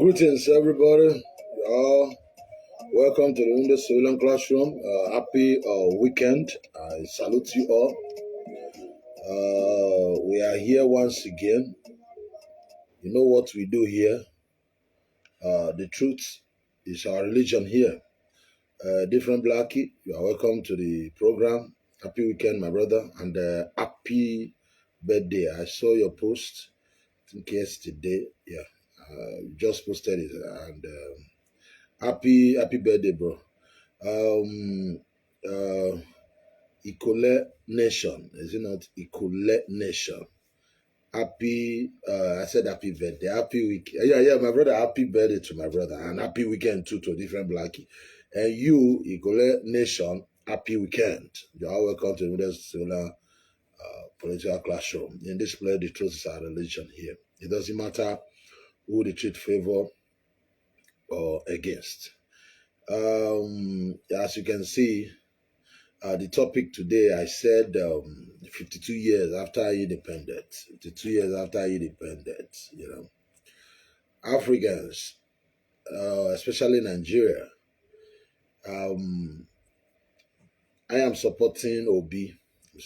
Greetings, everybody. Welcome to the Windows Civilian Classroom. Happy weekend. I salute you all. We are here once again. You know what we do here? The truth is our religion here. Different Blackie, you are welcome to the program. Happy weekend, my brother, and happy birthday. I saw your post, I think yesterday. Yeah, just posted it, and happy birthday, bro. Ikole Nation, is it not Ikole Nation? Happy, I said happy birthday, happy week. Yeah, my brother, happy birthday to my brother, and happy weekend too to a different Blackie. And you, Ikole Nation, happy weekend. You are welcome to the Solar Political Classroom. In this place, the truth is our religion here. It doesn't matter who they treat favor or against. As you can see, the topic today, I said 52 years after independence. 52 years after independence, you know. Africans, especially Nigeria, I am supporting Obi. I'm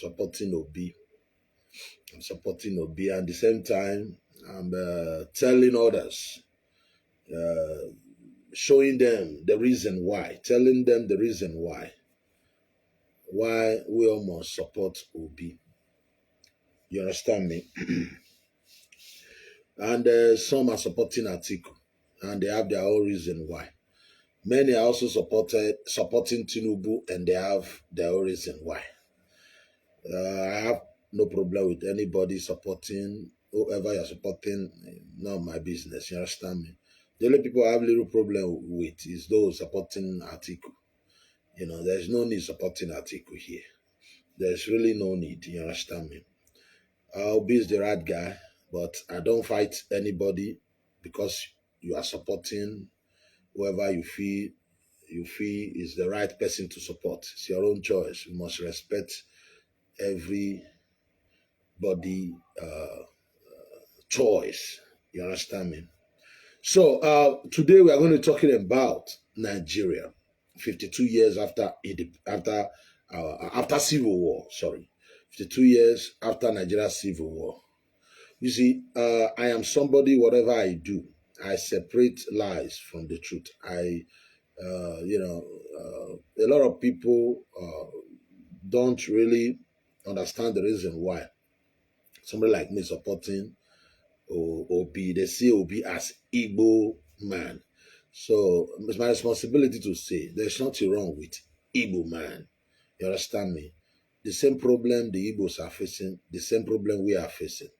supporting Obi, and at the same time, I'm telling others, showing them the reason why, telling them the reason why we all must support Obi. You understand me? And some are supporting Atiku, and they have their own reason why. Many are also supporting Tinubu, and they have their own reason why. I have no problem with anybody supporting whoever you're supporting. Not my business. You understand me? The only people I have little problem with is those supporting Atiku. You know, there's no need supporting Atiku here. There's really no need. You understand me? Obi is the right guy, but I don't fight anybody because you are supporting whoever you feel is the right person to support. It's your own choice. You must respect everybody choice. You understand me? So today we are going to be talking about Nigeria, 52 years after civil war. Sorry, 52 years after Nigeria's civil war. You see, I am somebody. Whatever I do, I separate lies from the truth. A lot of people don't really understand the reason why. Somebody like me supporting Obi, they see Obi as Igbo man. So it's my responsibility to say there's nothing wrong with Igbo man. You understand me? The same problem the Igbos are facing, the same problem we are facing.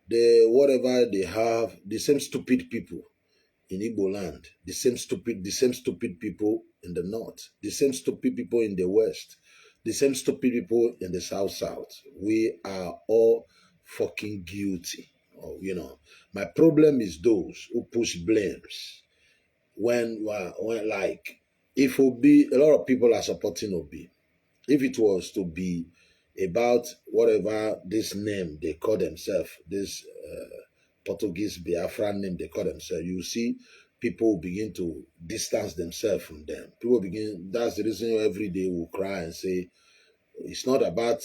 Whatever they have, the same stupid people in Igbo land, the same stupid people in the north, the same stupid people in the west, the same stupid people in the south. We are all fucking guilty. Or, my problem is those who push blames when like if Obi, a lot of people are supporting Obi. If it was to be about whatever this name they call themselves, this Portuguese Biafran name they call themselves, you see people begin to distance themselves from them. That's the reason every day we'll cry and say, it's not about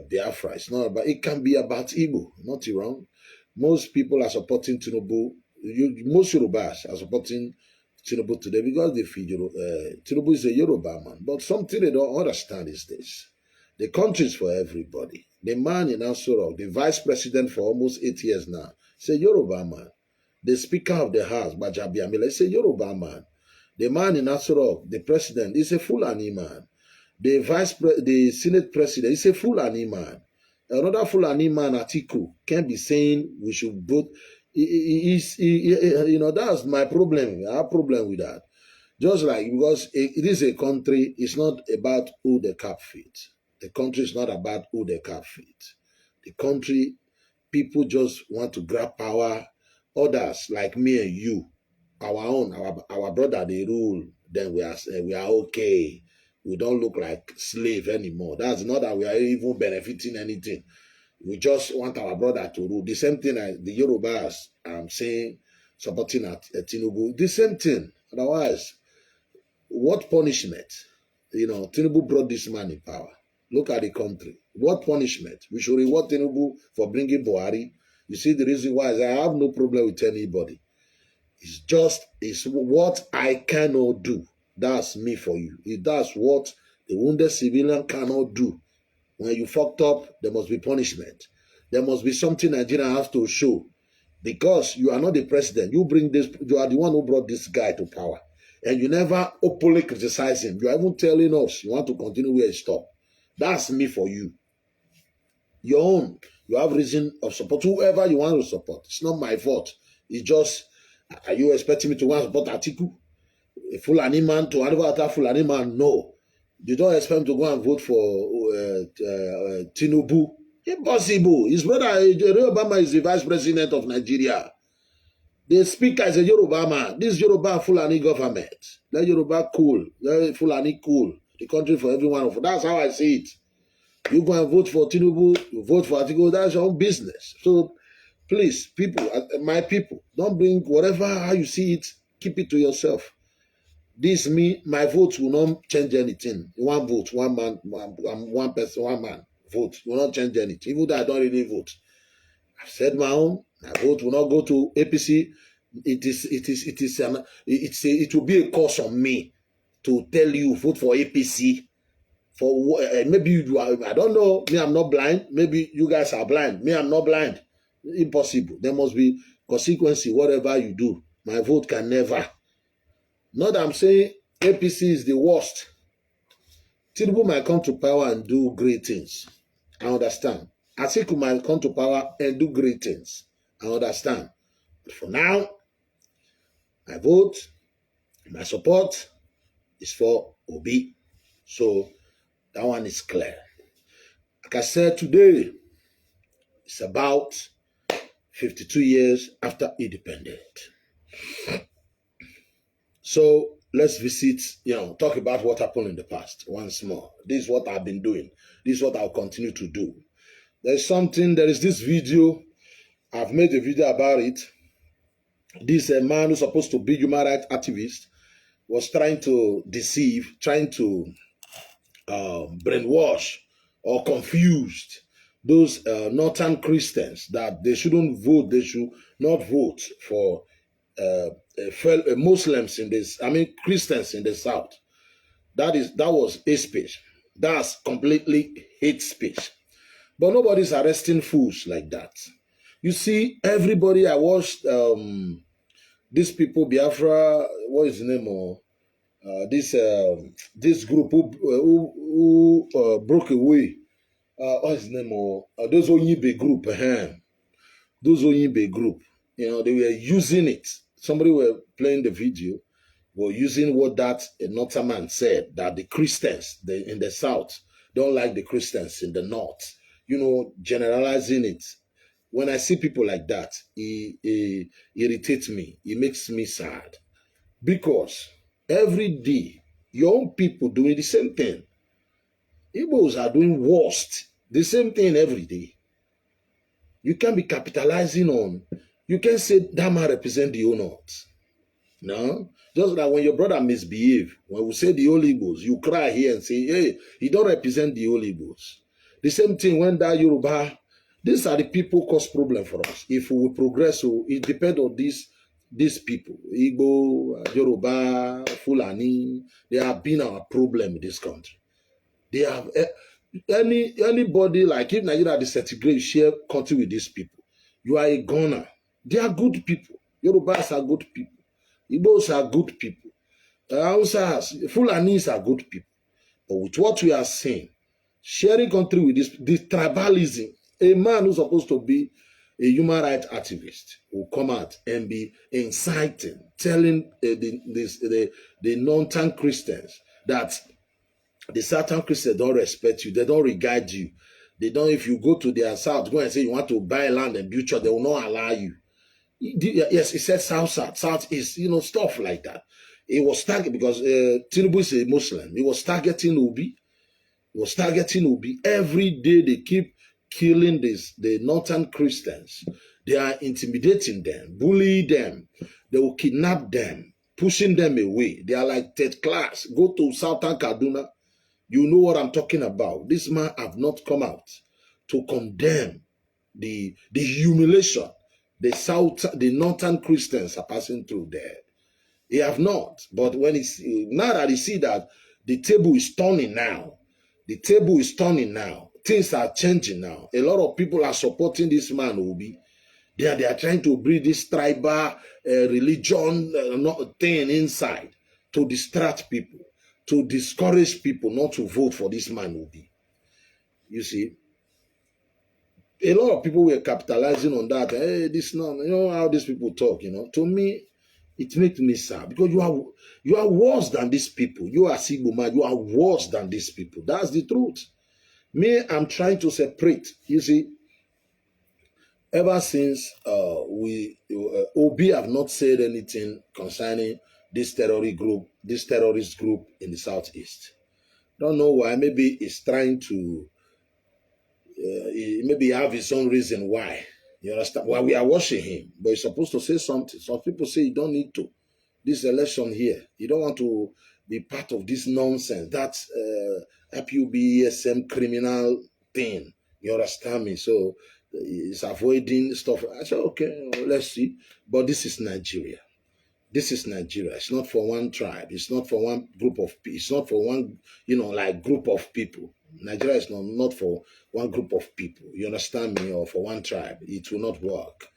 Biafra, it can be about Igbo, not wrong. Most people are supporting Tinubu, most Yorubas are supporting Tinubu today because they feel Tinubu is a Yoruba man. But something they don't understand is this. The country is for everybody. The man in Aso, the vice president for almost 8 years now, is a Yoruba man. The speaker of the house, Bajabi Amila, is a Yoruba man. The man in Aso, the president, is a Fulani man. The Senate president is a Fulani man. Another Fulani man, Atiku, can be saying we should vote. That's my problem. I have problem with that. Just like, because it is a country, it's not about who the cap fits. The country is not about who the cap fits. The country, people just want to grab power. Others, like me and you, our brother, they rule, then we are okay. We don't look like slave anymore. That's not that we are even benefiting anything. We just want our brother to rule. The same thing as the Yorubas, I'm saying, supporting Tinubu. The same thing. Otherwise, what punishment? Tinubu brought this man in power. Look at the country. What punishment? We should reward Tinubu for bringing Buhari. You see, the reason why is I have no problem with anybody. It's what I cannot do. That's me for you. That's what the wounded civilian cannot do. When you fucked up, there must be punishment. There must be something Nigeria has to show. Because you are not the president. You are the one who brought this guy to power. And you never openly criticize him. You are even telling us you want to continue where he stopped. That's me for you. Your own. You have reason of support. Whoever you want to support. It's not my fault. It's just, are you expecting me to want to support Atiku? A Fulani man to another Fulani man? No. You don't expect him to go and vote for Tinubu. Impossible. His brother, Obama, is the vice president of Nigeria. The speaker is a Yoruba man. This Yoruba Fulani government. Let Yoruba cool. Let Fulani cool. The country for everyone. That's how I see it. You go and vote for Tinubu, you vote for Atiku, that's your own business. So please, people, my people, don't bring whatever how you see it, keep it to yourself. My vote will not change anything. One vote, one man, one person, one man vote will not change anything. Even though I don't really vote. I've said my own. My vote will not go to APC. It will be a curse on me to tell you vote for APC. For maybe you are, I don't know. Me, I'm not blind. Maybe you guys are blind. Me, I'm not blind. Impossible. There must be consequences. Whatever you do, my vote can never. Not that I'm saying APC is the worst. Tinubu might come to power and do great things. I understand. Atiku might come to power and do great things. I understand. But for now, my vote, my support is for Obi. So that one is clear. Like I said today, it's about 52 years after independence. So let's visit, talk about what happened in the past once more. This is what I've been doing. This is what I'll continue to do. There is this video. I've made a video about it. This man who's supposed to be human rights activist was trying to deceive, trying to brainwash or confused those northern Christians that they shouldn't vote, they should not vote for Muslims Christians in the South. That was hate speech. That's completely hate speech. But nobody's arresting fools like that. You see, everybody, I watched these people, Biafra, what is the name of this group who broke away. What is the name of those Onyibe group? Those Onyibe group. They were using it. Somebody were playing the video, were using what that northern man said, that the Christians in the South don't like the Christians in the North. Generalizing it. when I see people like that, it irritates me. It makes me sad. Because every day, your own people doing the same thing. Igbos are doing worst. The same thing every day. You can't be capitalizing on. You can't say that man represent the owners. No, just like when your brother misbehave, when we say the Holy Igbos, you cry here and say, hey, he don't represent the Holy Igbos. The same thing when that Yoruba, these are the people cause problem for us. If we progress, so it depends on these people. Igbo, Yoruba, Fulani, they have been our problem in this country. They have anybody like if Nigeria disintegrate, share country with these people. You are a goner. They are good people. Yorubas are good people. Igbos are good people. Hausas, Fulanis are good people. But with what we are saying, sharing country with this tribalism, a man who's supposed to be a human rights activist will come out and be inciting, telling the non-tongue Christians that the Southern Christians don't respect you, they don't regard you. They don't, if you go to their south, go and say you want to buy land and build church, they will not allow you. Yes, he said southeast, stuff like that. It was targeted because Tinubu is a Muslim. He was targeting Obi. Every day they keep killing the northern Christians. They are intimidating them, bullying them. They will kidnap them, pushing them away. They are like third class. Go to Southern Kaduna. You know what I'm talking about. This man have not come out to condemn the humiliation the northern Christians are passing through there. He have not. But when now that he see that the table is turning now, things are changing now. A lot of people are supporting this man, Obi. They are trying to breed this tribal religion thing inside to distract people, to discourage people not to vote for this man, Obi. You see, a lot of people were capitalizing on that. Hey, how these people talk, To me, it makes me sad because you are worse than these people. You are Sigma, you are worse than these people. That's the truth. Me, I'm trying to separate. You see, ever since Obi have not said anything concerning this terrorist group in the southeast. Don't know why. Maybe he's trying to maybe have his own reason why. You understand? Why we are watching him, but he's supposed to say something. Some people say you don't need to. This election here, you don't want to be part of this nonsense. That's FUBSM criminal thing. You understand me? So he's avoiding stuff. I said, okay, well, let's see. But this is Nigeria. This is Nigeria. It's not for one tribe. It's not for one group of people. It's not for one, group of people. Nigeria is not for one group of people. You understand me? Or for one tribe. It will not work.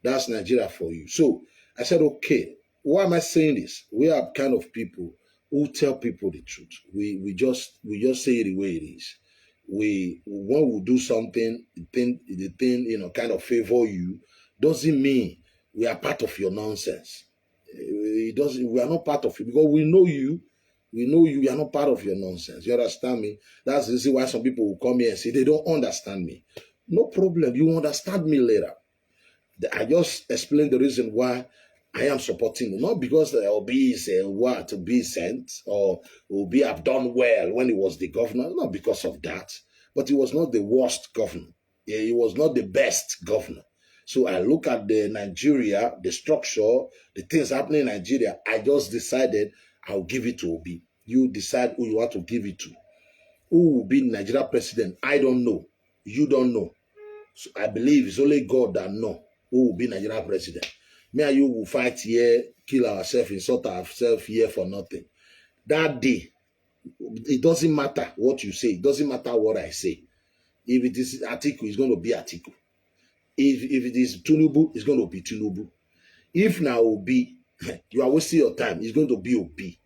That's Nigeria for you. So I said, okay, why am I saying this? We are kind of people who tell people the truth. We just say it the way it is. When we do something, the thing kind of favor you, doesn't mean we are part of your nonsense. It doesn't. We are not part of it because we know you. We know you. You are not part of your nonsense. You understand me? That's the reason why some people will come here and say they don't understand me. No problem. You understand me later. I just explained the reason why I am supporting you. Not because Obi is to be sent or Obi have done well when he was the governor. Not because of that. But he was not the worst governor. He was not the best governor. So I look at Nigeria, the structure, the things happening in Nigeria. I just decided I'll give it to Obi. You decide who you want to give it to. Who will be Nigeria president? I don't know. You don't know. So I believe it's only God that know who will be Nigeria president. Me and you will fight here, kill ourselves, insult ourselves here for nothing. That day, it doesn't matter what you say. It doesn't matter what I say. If it is Atiku, it's going to be Atiku. If it is Tinubu, it's going to be Tinubu. If now Obi, you are wasting your time, it's going to be Obi.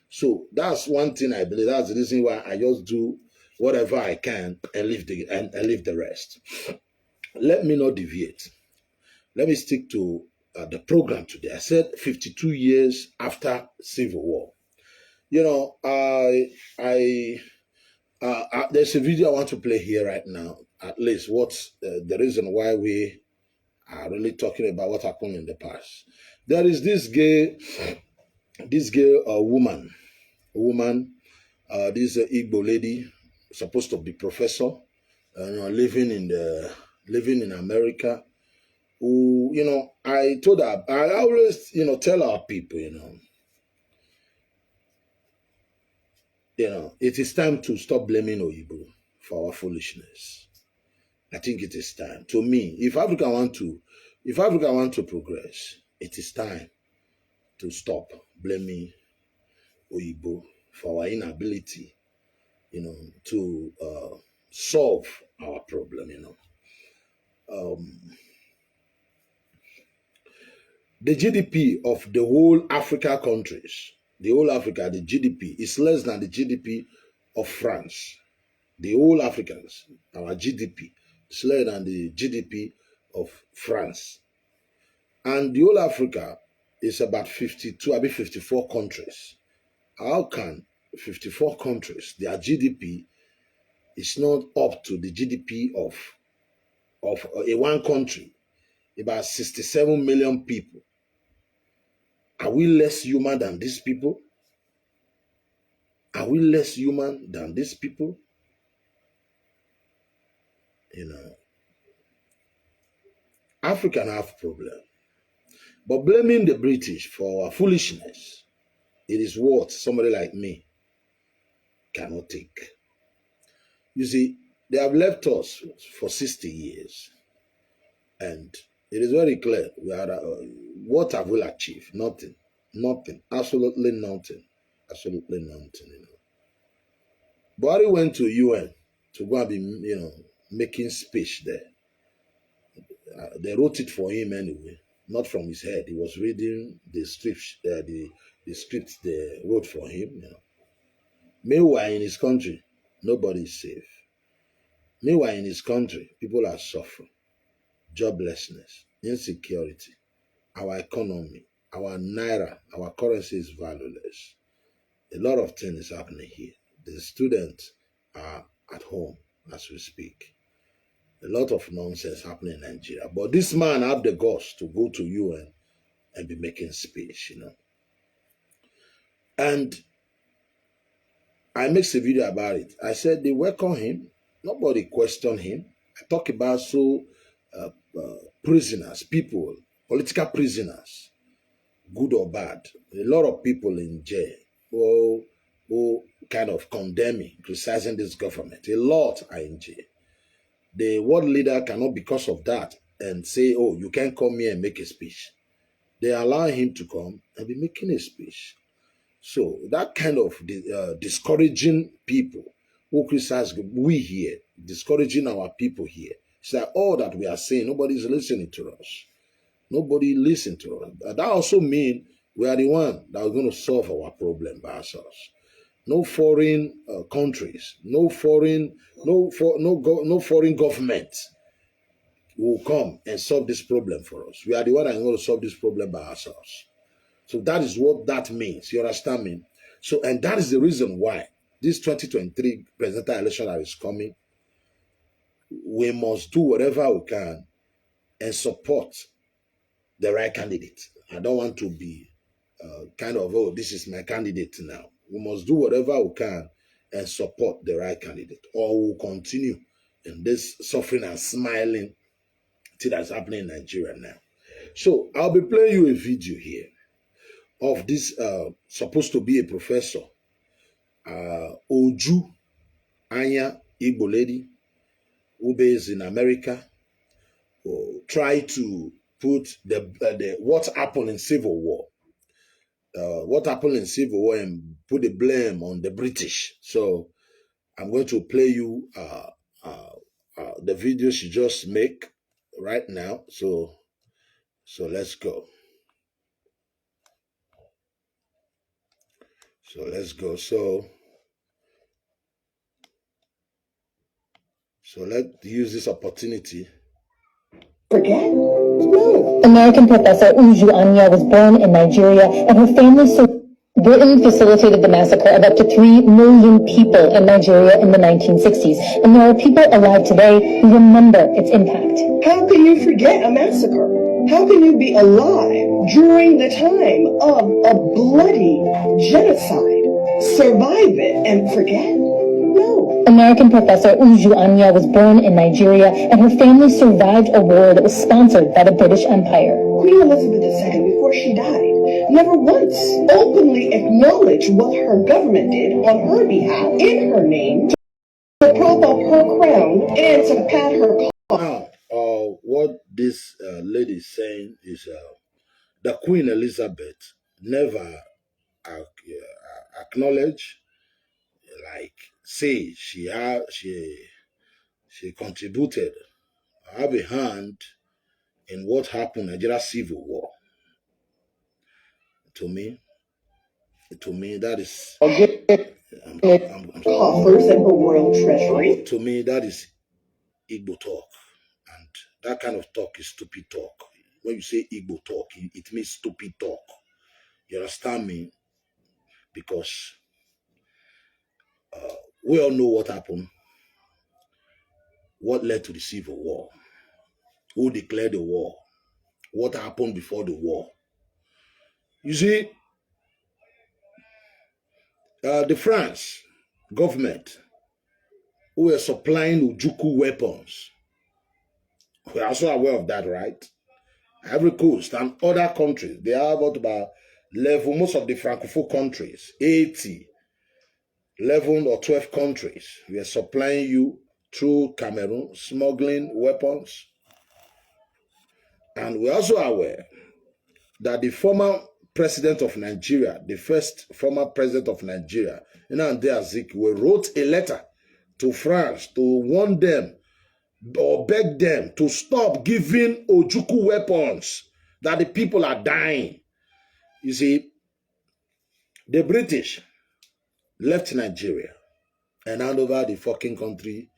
So that's one thing I believe. That's the reason why I just do whatever I can and leave the rest. Let me not deviate. Let me stick to the program today. I said 52 years after Civil War. There's a video I want to play here right now. At least what's the reason why we are really talking about what happened in the past. There is this woman, this Igbo lady, supposed to be professor, living in America. Who, I told her, I always, tell our people, it is time to stop blaming Oyibo for our foolishness. I think it is time. To me, if Africa want to progress, it is time to stop blaming Oyibo for our inability, to solve our problem, The GDP of the whole Africa countries, the GDP is less than the GDP of France. The whole Africans, our GDP is less than the GDP of France. And the whole Africa is about 54 countries. How can 54 countries, their GDP is not up to the GDP of a one country, about 67 million people? Are we less human than these people? Are we less human than these people? Africa have problem. But blaming the British for our foolishness, it is what somebody like me cannot take. You see, they have left us for 60 years. And it is very clear, what have we achieved? Nothing. Absolutely nothing. Buhari went to UN to go and be, making speech there. They wrote it for him anyway, not from his head. He was reading the script, the script they wrote for him. Meanwhile, in his country, nobody is safe. Meanwhile, in his country, people are suffering. Joblessness, insecurity, our economy, our naira, our currency is valueless. A lot of things is happening here. The students are at home as we speak. A lot of nonsense happening in Nigeria. But this man had the guts to go to UN and be making speech, And I made a video about it. I said they welcome him. Nobody questioned him. I talk about prisoners, people, political prisoners, good or bad. A lot of people in jail who kind of condemning, criticizing this government. A lot are in jail. The world leader cannot, because of that, and say, oh, you can't come here and make a speech. They allow him to come and be making a speech. So that kind of discouraging people who criticize we here, discouraging our people here. It's like all that we are saying, nobody's listening to us. Nobody listen to us. That also means we are the one that are going to solve our problem by ourselves. No foreign countries, no foreign government will come and solve this problem for us. We are the one that are going to solve this problem by ourselves. So that is what that means. You understand me? So, and that is the reason why this 2023 presidential election that is coming, we must do whatever we can and support the right candidate. I don't want to be oh, this is my candidate now. We must do whatever we can and support the right candidate, or we'll continue in this suffering and smiling thing that's happening in Nigeria now. So I'll be playing you a video here of this supposed to be a professor, Oju Anya, Igbo lady, who is in America, who try to put the what happened in Civil War. What happened in Civil War and put the blame on the British. So I'm going to play you the video she just make right now. So let's go. So let's go. So let's use this opportunity. Forget? No. American professor Uju Anya was born in Nigeria, and her family Britain facilitated the massacre of up to 3 million people in Nigeria in the 1960s, and there are people alive today who remember its impact. How can you forget a massacre? How can you be alive during the time of a bloody genocide, survive it, and forget? No. American professor Uju Anya was born in Nigeria, and her family survived a war that was sponsored by the British Empire. Queen Elizabeth II, before she died, never once openly acknowledged what her government did on her behalf, in her name, to prop up her crown and to pat her Now, what this lady is saying is the Queen Elizabeth never acknowledged, like, say she contributed, have a hand in what happened in Nigeria Civil War. To me, that is coffers and her royal treasury. To me, that is Igbo talk, and that kind of talk is stupid talk. When you say Igbo talk, it means stupid talk. You understand me? Because we all know what happened, what led to the Civil War, who declared the war, what happened before the war. You see, the France government, who were supplying Ojukwu weapons, we're also aware of that, right? Ivory Coast and other countries, they have about level, most of the Francophone countries, 11 or 12 countries, we are supplying you through Cameroon, smuggling weapons. And we're also aware that the former president of Nigeria, the first former president of Nigeria, Nnamdi Azikiwe, wrote a letter to France to warn them or beg them to stop giving Ojukwu weapons, that the people are dying. You see, the British left Nigeria and handed over the fucking country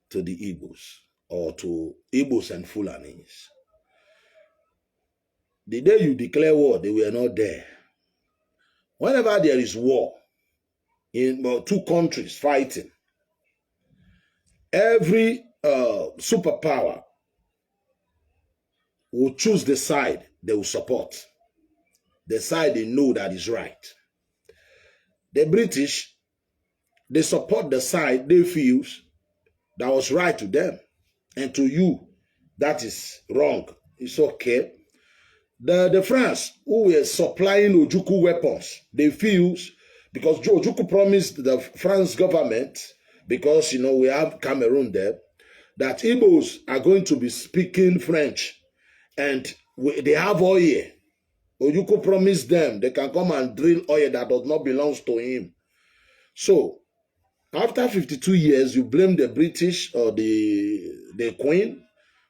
to the Igbos, or to Igbos and Fulanis. The day you declare war, they were not there. Whenever there is war in two countries fighting, every superpower will choose the side they will support, the side they know that is right. The British, they support the side they feel that was right to them, and to you, that is wrong. It's okay. The France, who were supplying Ojukwu weapons, they feel, because Ojukwu promised the France government, because, you know, we have Cameroon there, that Igbos are going to be speaking French, and they have oil. Ojukwu promised them they can come and drill oil that does not belong to him. So, after 52 years, you blame the British or the Queen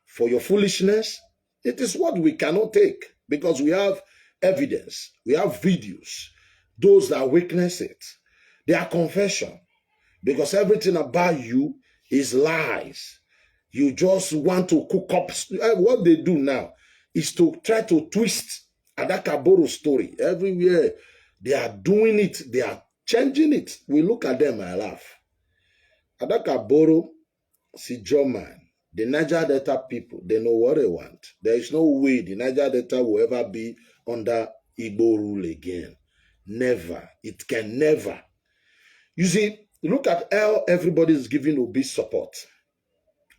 for your foolishness. It is what we cannot take, because we have evidence, we have videos, those that witness it, their confession, because everything about you is lies. You just want to cook up. What they do now is to try to twist Adaka Boro's story. Everywhere they are doing it, they are changing it. We look at them and laugh. Adaka Boro, si German, the Niger Delta people, they know what they want. There is no way the Niger Delta will ever be under Igbo rule again. Never. It can never. You see, look at how everybody is giving Obi support.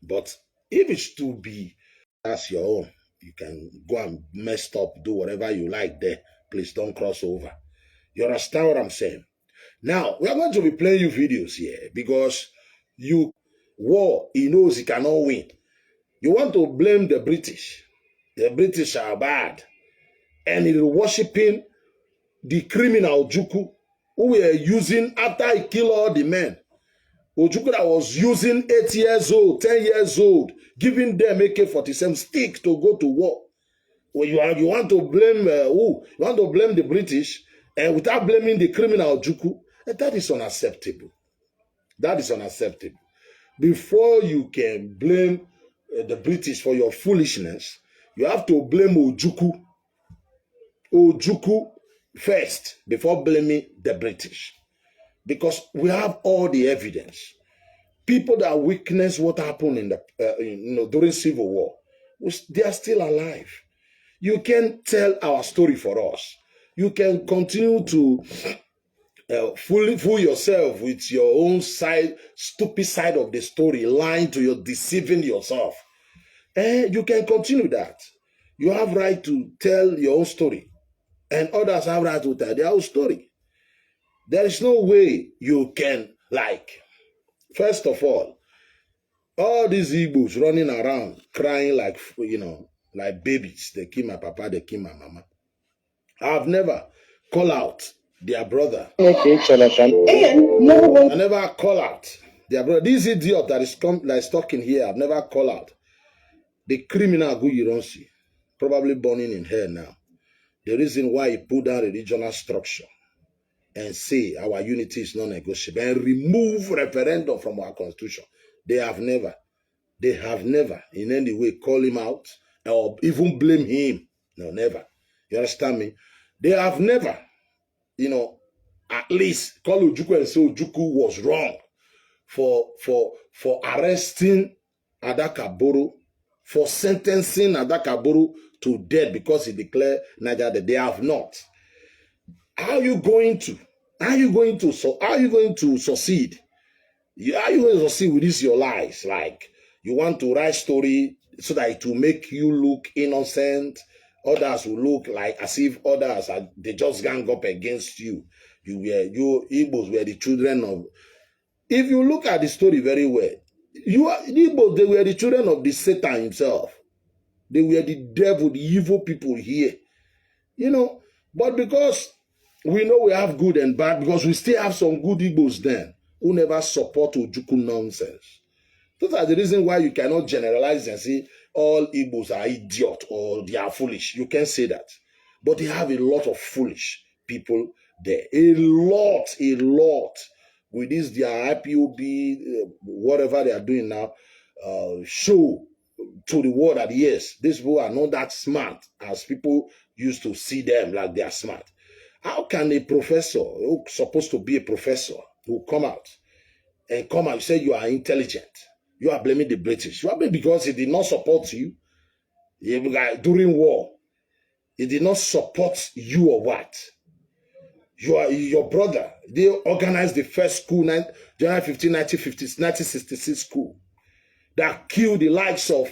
But if it's to be, that's your own. You can go and mess up, do whatever you like there. Please don't cross over. You understand what I'm saying? Now, we are going to be playing you videos here, because war, he knows he cannot win. You want to blame the British. The British are bad. And he's worshipping the criminal Ojukwu, who were using, after he killed all the men, Ojukwu that was using 8 years old, 10 years old, giving them AK-47 stick to go to war. Well, you want to blame who? You want to blame the British, and without blaming the criminal Ojukwu? That is unacceptable. That is unacceptable. Before you can blame the British for your foolishness, you have to blame Ojukwu. Ojukwu first before blaming the British, because we have all the evidence. People that witnessed what happened in the during Civil War, they are still alive. You can tell our story for us. You can continue to fool yourself with your own side, stupid side of the story, lying to you, deceiving yourself. And you can continue that. You have right to tell your own story, and others have right to tell their own story. There is no way you can, first of all these Igbos running around crying like babies. They kill my papa, they kill my mama. I've never call out their brother. And number one, I never call out their brother. This idiot that is talking here, I've never call out the criminal Guyironsi, probably burning in hell now. The reason why he put down a regional structure and say our unity is non-negotiable and remove referendum from our constitution. They have never in any way call him out or even blame him. No, never. You understand me? They have never, at least call Ojukwu and say Ojukwu was wrong for arresting Adakaboro, for sentencing Adakaboro to death because he declared Niger that they have not. How are you going to succeed? How are you going to succeed with this your lies? Like, you want to write story so that it will make you look innocent. Others will look like as if others they just gang up against you. You Igbos were the children of. If you look at the story very well, the Igbos, they were the children of the Satan himself. They were the devil, the evil people here. But because we know we have good and bad, because we still have some good Igbos then who never support Ojukwu nonsense. Those are the reason why you cannot generalize and say all Igbos are idiot or they are foolish. You can't say that. But they have a lot of foolish people there. A lot. With this, their IPOB, whatever they are doing now, show to the world that yes, these people are not that smart as people used to see them like they are smart. How can a professor who's supposed to be a professor who come out and say you are intelligent? You are blaming the British. You are blaming because he did not support you during war. He did not support you or what? Your brother. They organized the first school, January 15, 1966 school that killed the likes of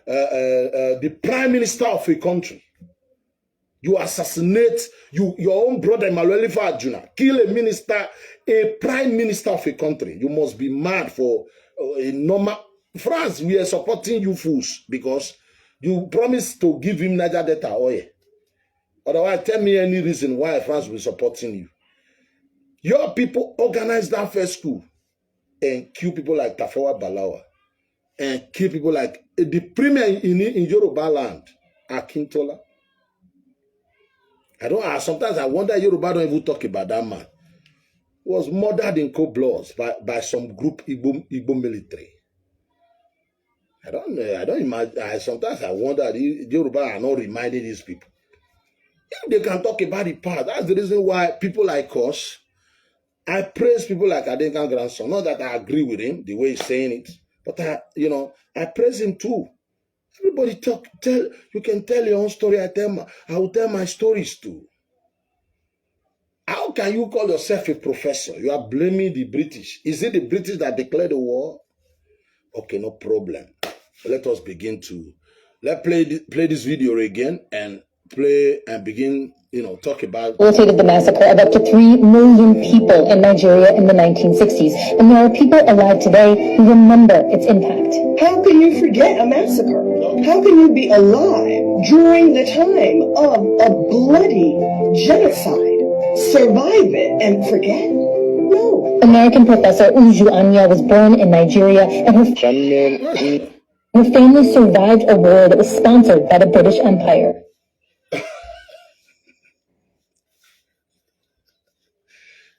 the prime minister of a country. You assassinate your own brother Emmanuel Arjuna, kill a minister, a prime minister of a country. You must be mad for a normal. France, we are supporting you fools because you promised to give him Niger Delta oil. Otherwise, tell me any reason why France will be supporting you. Your people organized that first school and kill people like Tafawa Balawa and kill people like the premier in Yoruba land, Akintola. Sometimes I wonder Yoruba don't even talk about that man. He was murdered in cold blood by some group Igbo military. I don't imagine. Sometimes I wonder Yoruba are not reminding these people. If they can talk about the past, that's the reason why people like us, I praise people like Adenkan grandson. Not that I agree with him the way he's saying it, but I praise him too. Everybody you can tell your own story. I will tell my stories too. How can you call yourself a professor? You are blaming the British. Is it the British that declared the war? Okay, no problem. Let us begin to play this video again and begin, talk about. Facilitated the massacre of up to 3 million people in Nigeria in the 1960s, and there are people alive today who remember its impact. How can you forget a massacre? How can you be alive during the time of a bloody genocide? Survive it and forget? No. American professor Uju Anya was born in Nigeria, and her family survived a war that was sponsored by the British Empire.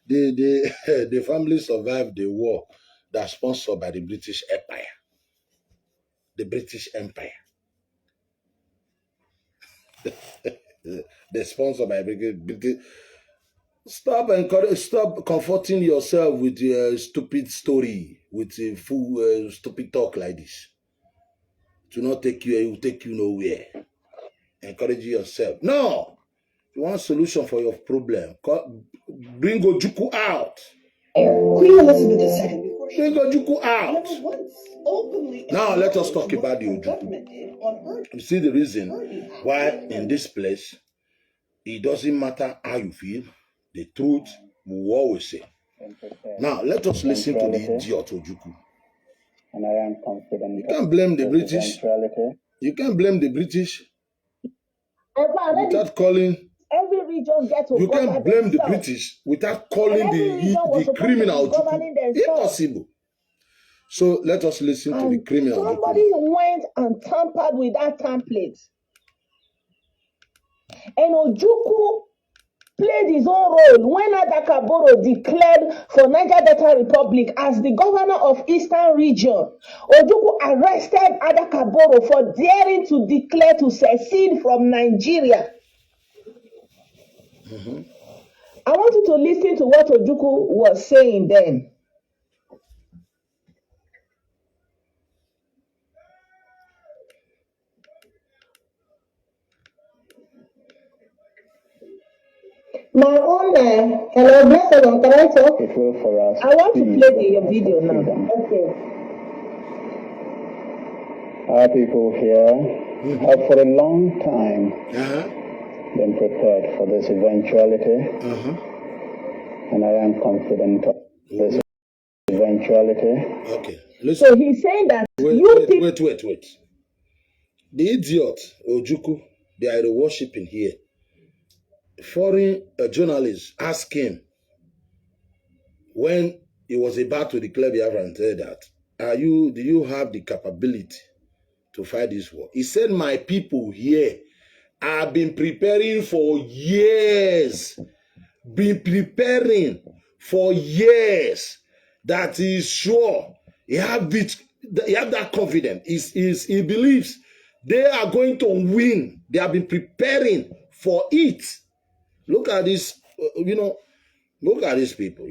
The family survived the war that's sponsored by the British Empire. The British Empire. the sponsor by British. Stop comforting yourself with your stupid story, with a full stupid talk like this. To not take you, it will take you nowhere. Encourage yourself. No, you want a solution for your problem. Bring Ojukwu out. Queen Elizabeth II. Bring Ojukwu out. Never once openly. Now let us talk about the Ojukwu. You see the reason why in this place it doesn't matter how you feel. The truth will always say. Now let us listen to the idiot Ojukwu. And I am confident. You can't blame the British. You can't blame the British without calling. Every region gets to You can't blame the British without calling the criminal Ojukwu. Impossible. So let us listen to the criminal Ojukwu. Somebody went and tampered with that template. And Ojukwu played his own role when Adakaboro declared for Niger Delta Republic as the governor of Eastern Region. Ojukwu arrested Adakaboro for daring to declare to secede from Nigeria. I want you to listen to what Ojukwu was saying then. My own, hello, bless you, can I talk? It will for us. I want to play the video now. Okay. Our people here have for a long time been prepared for this eventuality. And I am confident of this eventuality. Okay. Listen. So he's saying that Wait. The idiot Ojukwu, they are worshiping here. Foreign journalists asked him when he was about to declare Biafra and said that, do you have the capability to fight this war? He said, my people here have been preparing for years. Been preparing for years. That is sure. He have that confidence. He believes they are going to win. They have been preparing for it. Look at this, look at these people,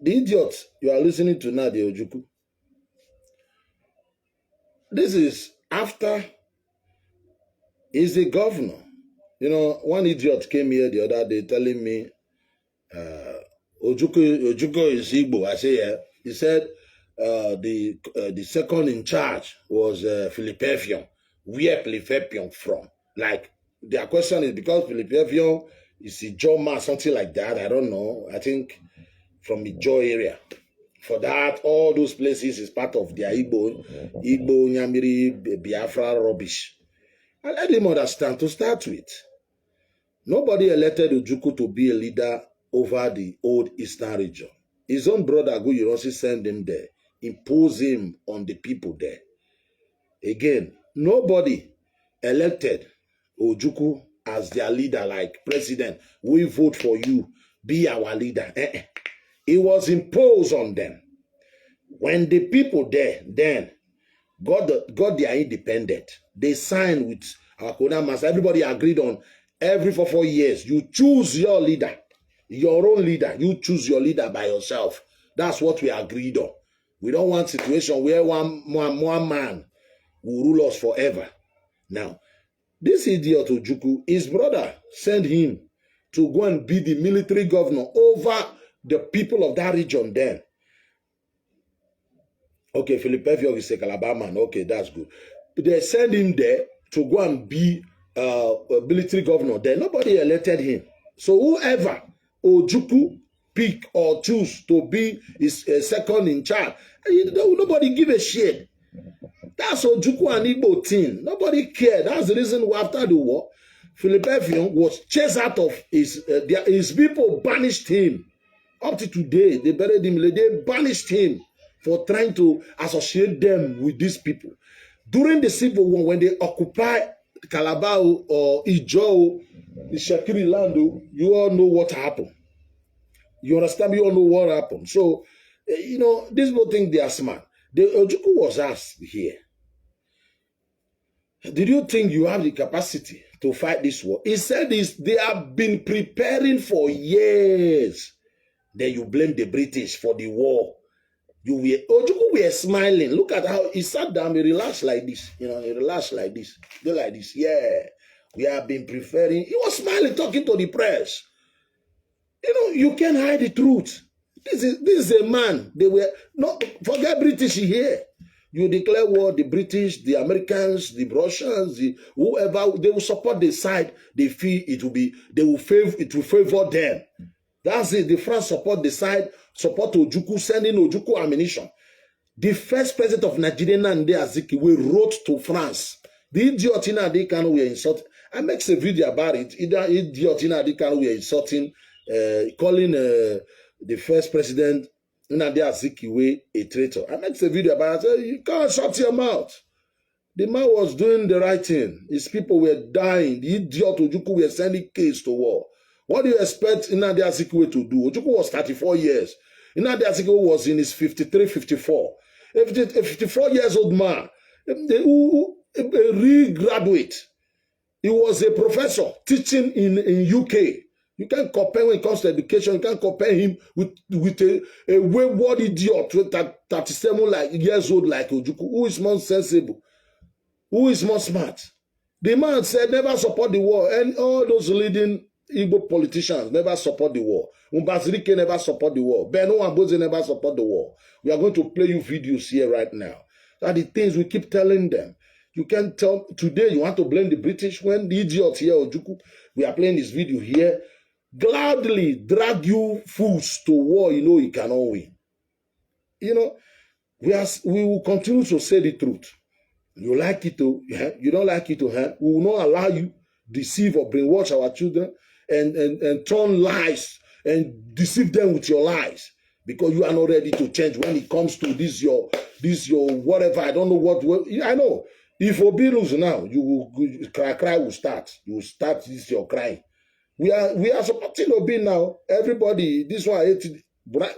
The idiots you are listening to now, the Ojukwu. This is after he's the governor. One idiot came here the other day telling me, Ojukwu is Igbo. I say, yeah. He said the second in charge was Philip Effiong. Where Philip Effiong from? Like, their question is because Philip Effiong is a Joma, something like that. I don't know. I think from the Ijo area. For that, all those places is part of their Igbo, Nyamiri, Biafra rubbish. I let him understand to start with. Nobody elected Ojukwu to be a leader over the old Eastern region. His own brother, Aguiyi-Ironsi, sent him there, impose him on the people there. Again, nobody elected Ojukwu as their leader, like president. We vote for you, be our leader. It was imposed on them. When the people there then got their independent, they signed with our Kodamas. Everybody agreed on every 4 years. You choose your leader, your own leader. You choose your leader by yourself. That's what we agreed on. We don't want a situation where one man will rule us forever. Now, this idiot Ojukwu, his brother sent him to go and be the military governor over the people of that region then. Okay, Philip Effiong is a Calabar man. Okay, that's good. They sent him there to go and be a military governor there. Nobody elected him. So whoever Ojukwu pick or choose to be his second in charge, nobody give a shit. That's Ojukwu and Igbo thing. Nobody cared. That's the reason why after the war, Philip Effiong was chased out of his people banished him. Up to today, they buried him. They banished him for trying to associate them with these people. During the Civil War, when they occupy Calabar or Ijo, the Shakiri land, you all know what happened. You understand? You all know what happened. So, these people think they are smart. The Ojukwu was asked here, did you think you have the capacity to fight this war. He said this, they have been preparing for years. Then you blame the British for the war. Ojukwu were smiling. Look at how he sat down, he relaxed like this. He relaxed like this. Go like this. Yeah, we have been preparing. He was smiling, talking to the press. You can't hide the truth. This is a man. They were not forget British here. You declare war, the British, the Americans, the Russians, whoever, they will support the side they feel it will favor them. That's it. The France support the side, support Ojukwu, sending Ojukwu ammunition. The first president of Nigeria, Nnamdi Azikiwe, wrote to France. The idiot Nnamdi Kanu were insulting. I make a video about it. Idiot Nnamdi Kanu were insulting, calling the first president Nnamdi Azikiwe a traitor. I make a video about it. I said, you can't shut your mouth. The man was doing the right thing. His people were dying. The idiot Ojukwu were sending case to war. What do you expect Nnamdi Azikiwe to do? Ojukwu was 34 years. Nnamdi Azikiwe was in his 53, 54. A 54 years old man, a re-graduate. He was a professor teaching in UK. You can't compare when it comes to education. You can't compare him with a wayward idiot, 37 years old like Ojukwu, who is more sensible, who is more smart. The man said, never support the war. And all those leading Igbo politicians never support the war. Mbazirike never support the war. Beno Amboze never support the war. We are going to play you videos here right now. That are the things we keep telling them. You can't tell today you want to blame the British when the idiot here, Ojukwu, we are playing this video here, gladly drag you fools to war. You cannot win. We will continue to say the truth. You like it to, you don't like it to, we will not allow you deceive or brainwash our children and turn lies and deceive them with your lies, because you are not ready to change when it comes to this your whatever. I don't know what I know. If Obi lose now, you will cry will start. You will start this your crying. We are supporting Obi now. Everybody, this one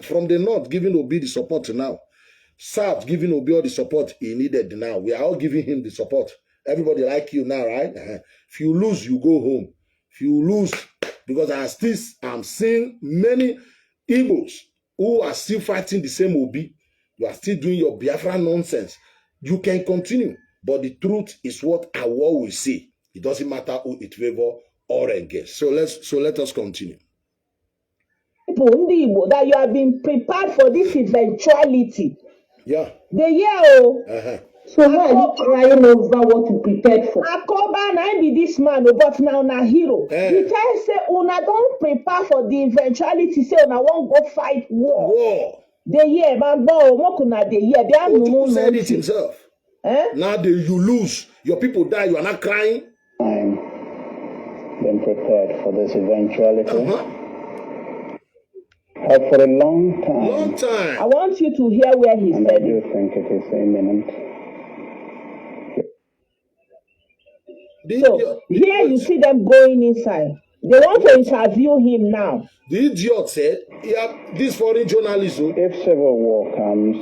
from the north giving Obi the support now. South giving Obi all the support he needed now. We are all giving him the support. Everybody like you now, right? If you lose, you go home. If you lose, because I'm seeing many Igbos who are still fighting the same Obi. You are still doing your Biafra nonsense. You can continue, but the truth is what our war will say. It doesn't matter who it favor or against. So let us continue. People that you have been prepared for this eventuality. Yeah. So why are you crying over what you prepared for? Akoba na be this man, but now na hero. He tell say una don't prepare for the eventuality. Say una won't go fight war. The year, man, the year. They are no said it himself. Now you lose, your people die. You are not crying. I'm been prepared for this eventuality. For a long time. Long time. I want you to hear where he said I do think it is imminent. So here you see them going inside. They want to interview him now. The idiot said, this foreign journalist. If civil war comes,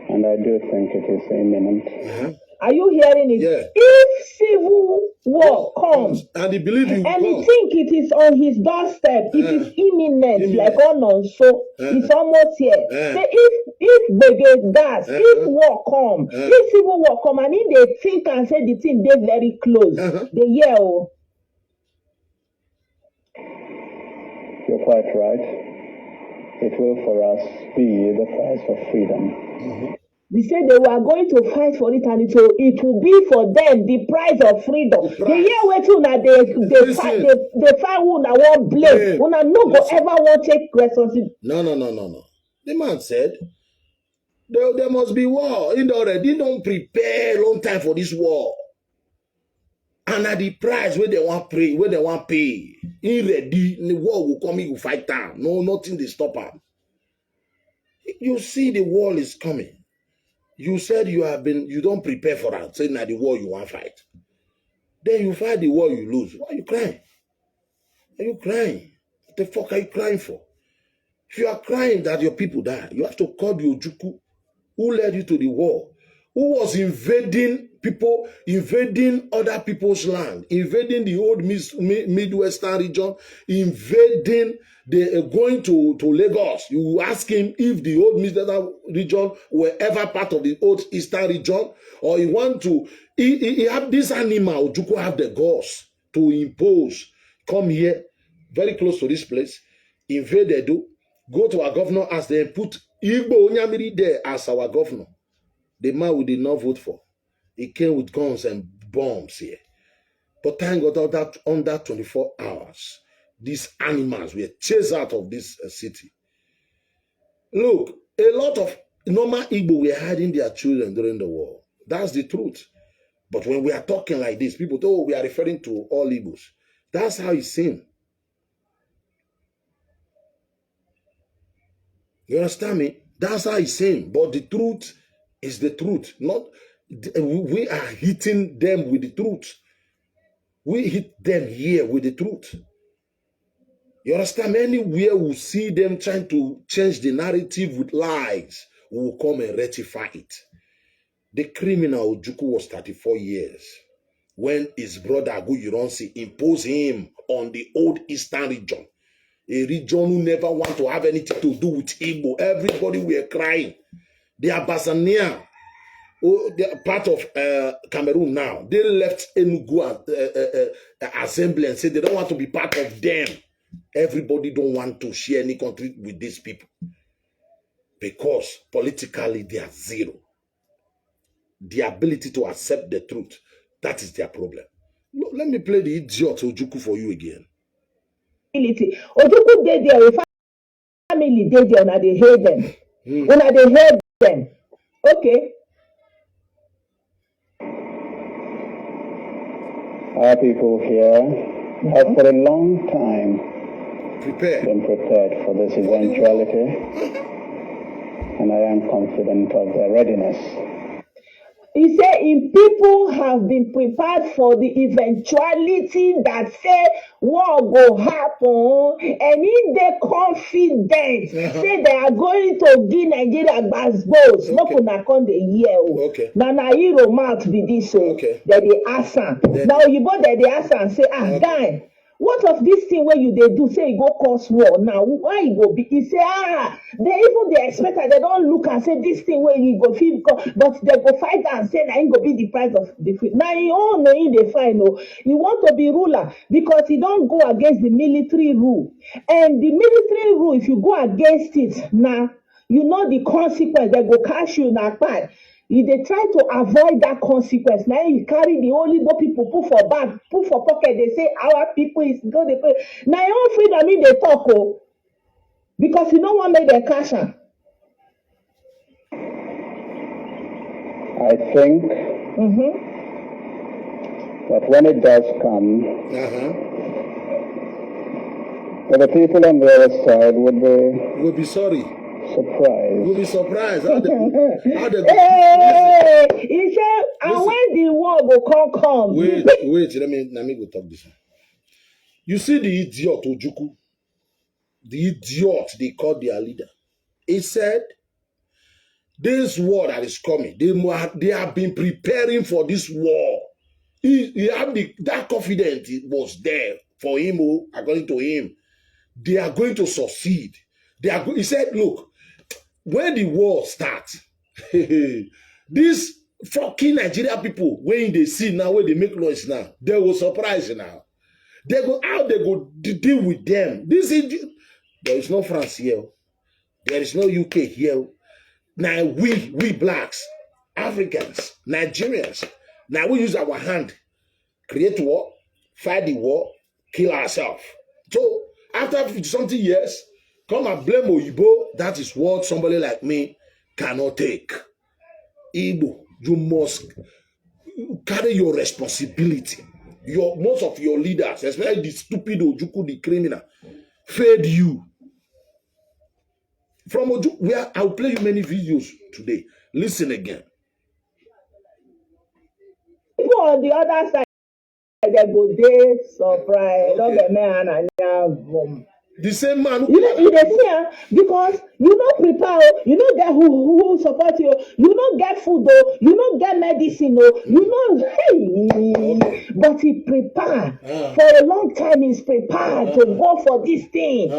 and I do think it is imminent. Are you hearing it? Yeah. If civil war comes, and he believes and he think it is on his doorstep, it is imminent, like so it's almost here. Say if they get gas, if war come, if civil war come, and if they think and say the thing they very close, they yell. You're quite right. It will for us be the price of freedom. They said they were going to fight for it, and it will be for them the price of freedom. The year waiting that they find who na won't blame, who na no go ever won't take responsibility. No. The man said there must be war. He already don't prepare long time for this war. And at the price where they want pay, he ready, the war will come, he will fight down. No, nothing they stop him. You see the war is coming. You said you don't prepare for that, saying that the war you want to fight. Then you fight the war, you lose. Why are you crying? Are you crying? What the fuck are you crying for? If you are crying that your people die, you have to call the Ojukwu who led you to the war, who was invading people invading other people's land, invading the old Midwestern region, invading, going to Lagos. You ask him if the old Midwestern region were ever part of the old Eastern region, or he want to, he have this animal, Ojukwu have the guts to impose, come here, very close to this place, invade Edo, go to our governor as they put Igbo Onyamiri there as our governor. The man we did not vote for. He came with guns and bombs here. But thank God that under 24 hours, these animals were chased out of this city. Look, a lot of normal Igbo were hiding their children during the war. That's the truth. But when we are talking like this, people think, oh, we are referring to all Igbos. That's how it seems. You understand me? That's how it's saying. But the truth is the truth. Not we are hitting them with the truth. We hit them here with the truth. You understand? Anywhere we see them trying to change the narrative with lies, we will come and rectify it. The criminal Ojukwu was 34 years when his brother Agu Ironsi imposed him on the old Eastern region. A region who never want to have anything to do with Igbo. Everybody were crying. They are Basania, they are part of Cameroon now. They left Enugu assembly and said they don't want to be part of them. Everybody don't want to share any country with these people. Because politically they are zero. The ability to accept the truth, that is their problem. Look, let me play the idiot Ojukwu for you again. Ojukwu dey there, family dey there, una dey hate them. Una dey hate them. Okay. Our people here have for a long time been prepared for this eventuality, and I am confident of their readiness. He said, "In people have been prepared for the eventuality that say war will happen, and in they confident say they are going to give Nigeria gbasgbos. No kuna come the year. Now na hero mouth be this so. That they ask am. Now you both that they ask am say, guy, what of this thing where you they do say you go cause war now? Why you go be? He say they expect that they don't look and say this thing where you go feel but they go fight and say now it go be the price of the food. Now you all know in the final. You want to be ruler because you don't go against the military rule. And the military rule, if you go against it now, you know the consequence. They go catch you in a part. If they try to avoid that consequence, now you carry the only people put for bag, put for pocket. They say our people is good. Now your own freedom mean they talk because you don't want to make them cash out. I think that when it does come, the people on the other side will be sorry. Surprised. We'll be surprised. He said, and when the war will come. Wait, let me go talk this one. You see the idiot Ojukwu, the idiot they called their leader. He said, this war that is coming, they have been preparing for this war. He had that confidence was there for him, according to him. They are going to succeed. He said, look, when the war starts, these fucking Nigeria people, when they see now, when they make noise now, they will surprise you now. They go out, they go deal with them. There is no France here. There is no UK here. Now we blacks, Africans, Nigerians, now we use our hand, create war, fight the war, kill ourselves. So after something years, come and blame Oyibo. That is what somebody like me cannot take. Igbo, you must carry your responsibility. Most of your leaders, especially the stupid Ojukwu, the criminal, failed you. From Ojukwu, where I'll play you many videos today. Listen again. People on the other side, they go there surprise. The same man You dey see am because you no prepare o, you no get who support you, you no get food o, you no get medicine o, you no hey, but he prepare for a long time. He's prepared to go for this thing.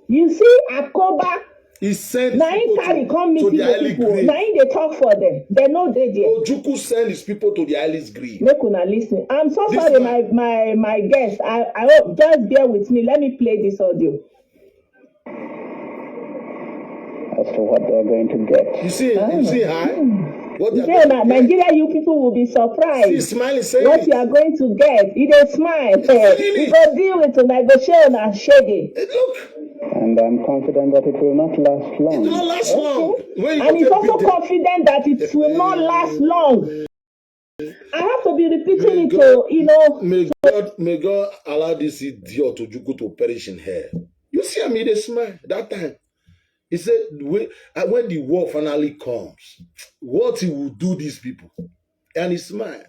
You see, Akoba. He sent na him carry come meet the people. Na him dey talk for them. They no dey there. Ojukwu send his people to the Alice grave. Make una lis ten. I'm so sorry, my guest. I hope just bear with me. Let me play this audio. As to what they're going to get. You see how? What you say Nigeria, you people will be surprised. See, smiling, saying what you are going to get. You dey smile. You go deal with to negotiate and shady. Look. And I'm confident that it will not last long. It will not last long. And he's also confident that it will not last long. I have to be repeating May God allow this idiot Ojukwu to perish in hell. You see, I made a smile that time. He said, when the war finally comes, what he will do these people. And he smiled.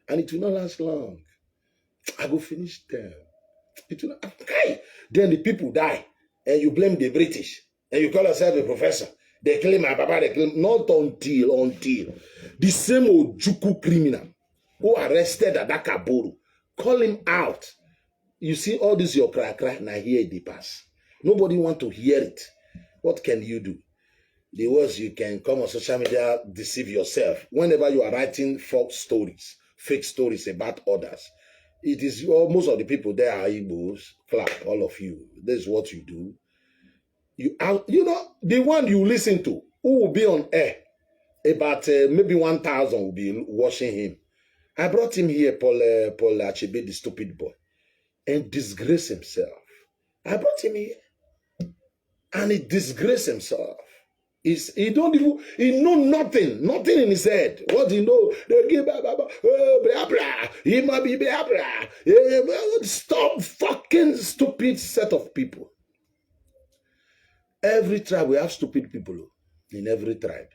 And it will not last long. I will finish them. It will not. Okay. Then the people die. And you blame the British. And you call yourself a professor. They claim my papa, they claim. Not until the same Ojukwu criminal who arrested Adaka Boru, call him out. You see all this your cry, now here they pass. Nobody want to hear it. What can you do? The worst, you can come on social media, deceive yourself. Whenever you are writing false stories, fake stories about others, it is most of the people there are Igbos. Clap, all of you. This is what you do. You know, the one you listen to, who will be on air, about maybe 1,000 will be watching him. I brought him here, Paul Achebe, the stupid boy, and disgrace himself. I brought him here, and he disgraced himself. He know nothing in his head. What do you know? They give blah blah. He might be blah blah. Stop fucking stupid set of people. Every tribe we have stupid people in every tribe.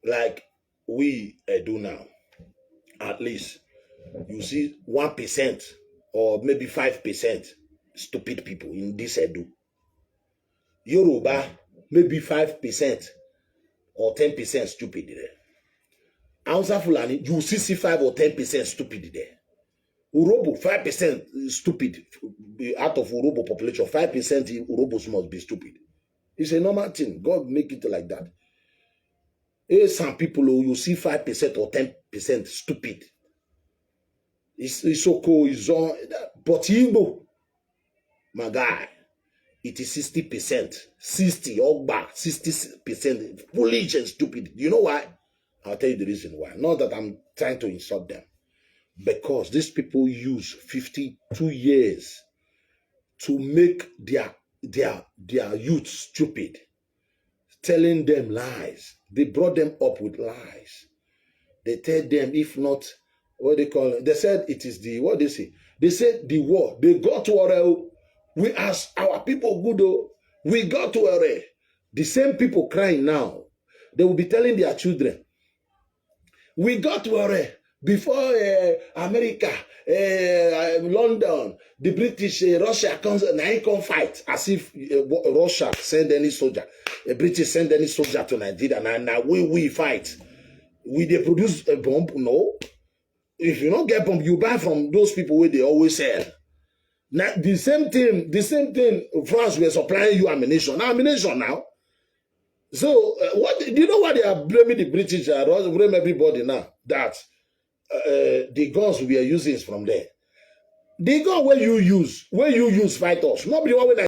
Like we do now. At least you see 1% or maybe 5% stupid people in this Edu. Yoruba, maybe 5% or 10% stupid there. Hausa Fulani, you see 5 or 10% stupid there. Urobo, 5% stupid. Out of Urobo population, 5% Urobos must be stupid. It's a normal thing. God make it like that. Some people, you see 5% or 10% stupid. It's so cool. It's on. But Igbo, my guy, it is 60%. 60 Ogba, 60% foolish and stupid. You know why? I'll tell you the reason why. Not that I'm trying to insult them. Because these people use 52 years to make their youth stupid. Telling them lies. They brought them up with lies. They tell them, if not, what they call it, they said it is what they say. They said the war. They got to war. We asked our people good. We got to war. The same people crying now. They will be telling their children, we got to war. Before America, London, the British, Russia comes and I come fight as if Russia send any soldier, British send any soldier to Nigeria. Now we fight. We they produce a bomb? No. If you don't get bomb, you buy from those people where they always sell. Now the same thing. France were supplying you ammunition. Now ammunition now. So what do you know why they are blaming the British? Blame everybody now that. The guns we are using is from there. The gun where you use fight us. Nobody want with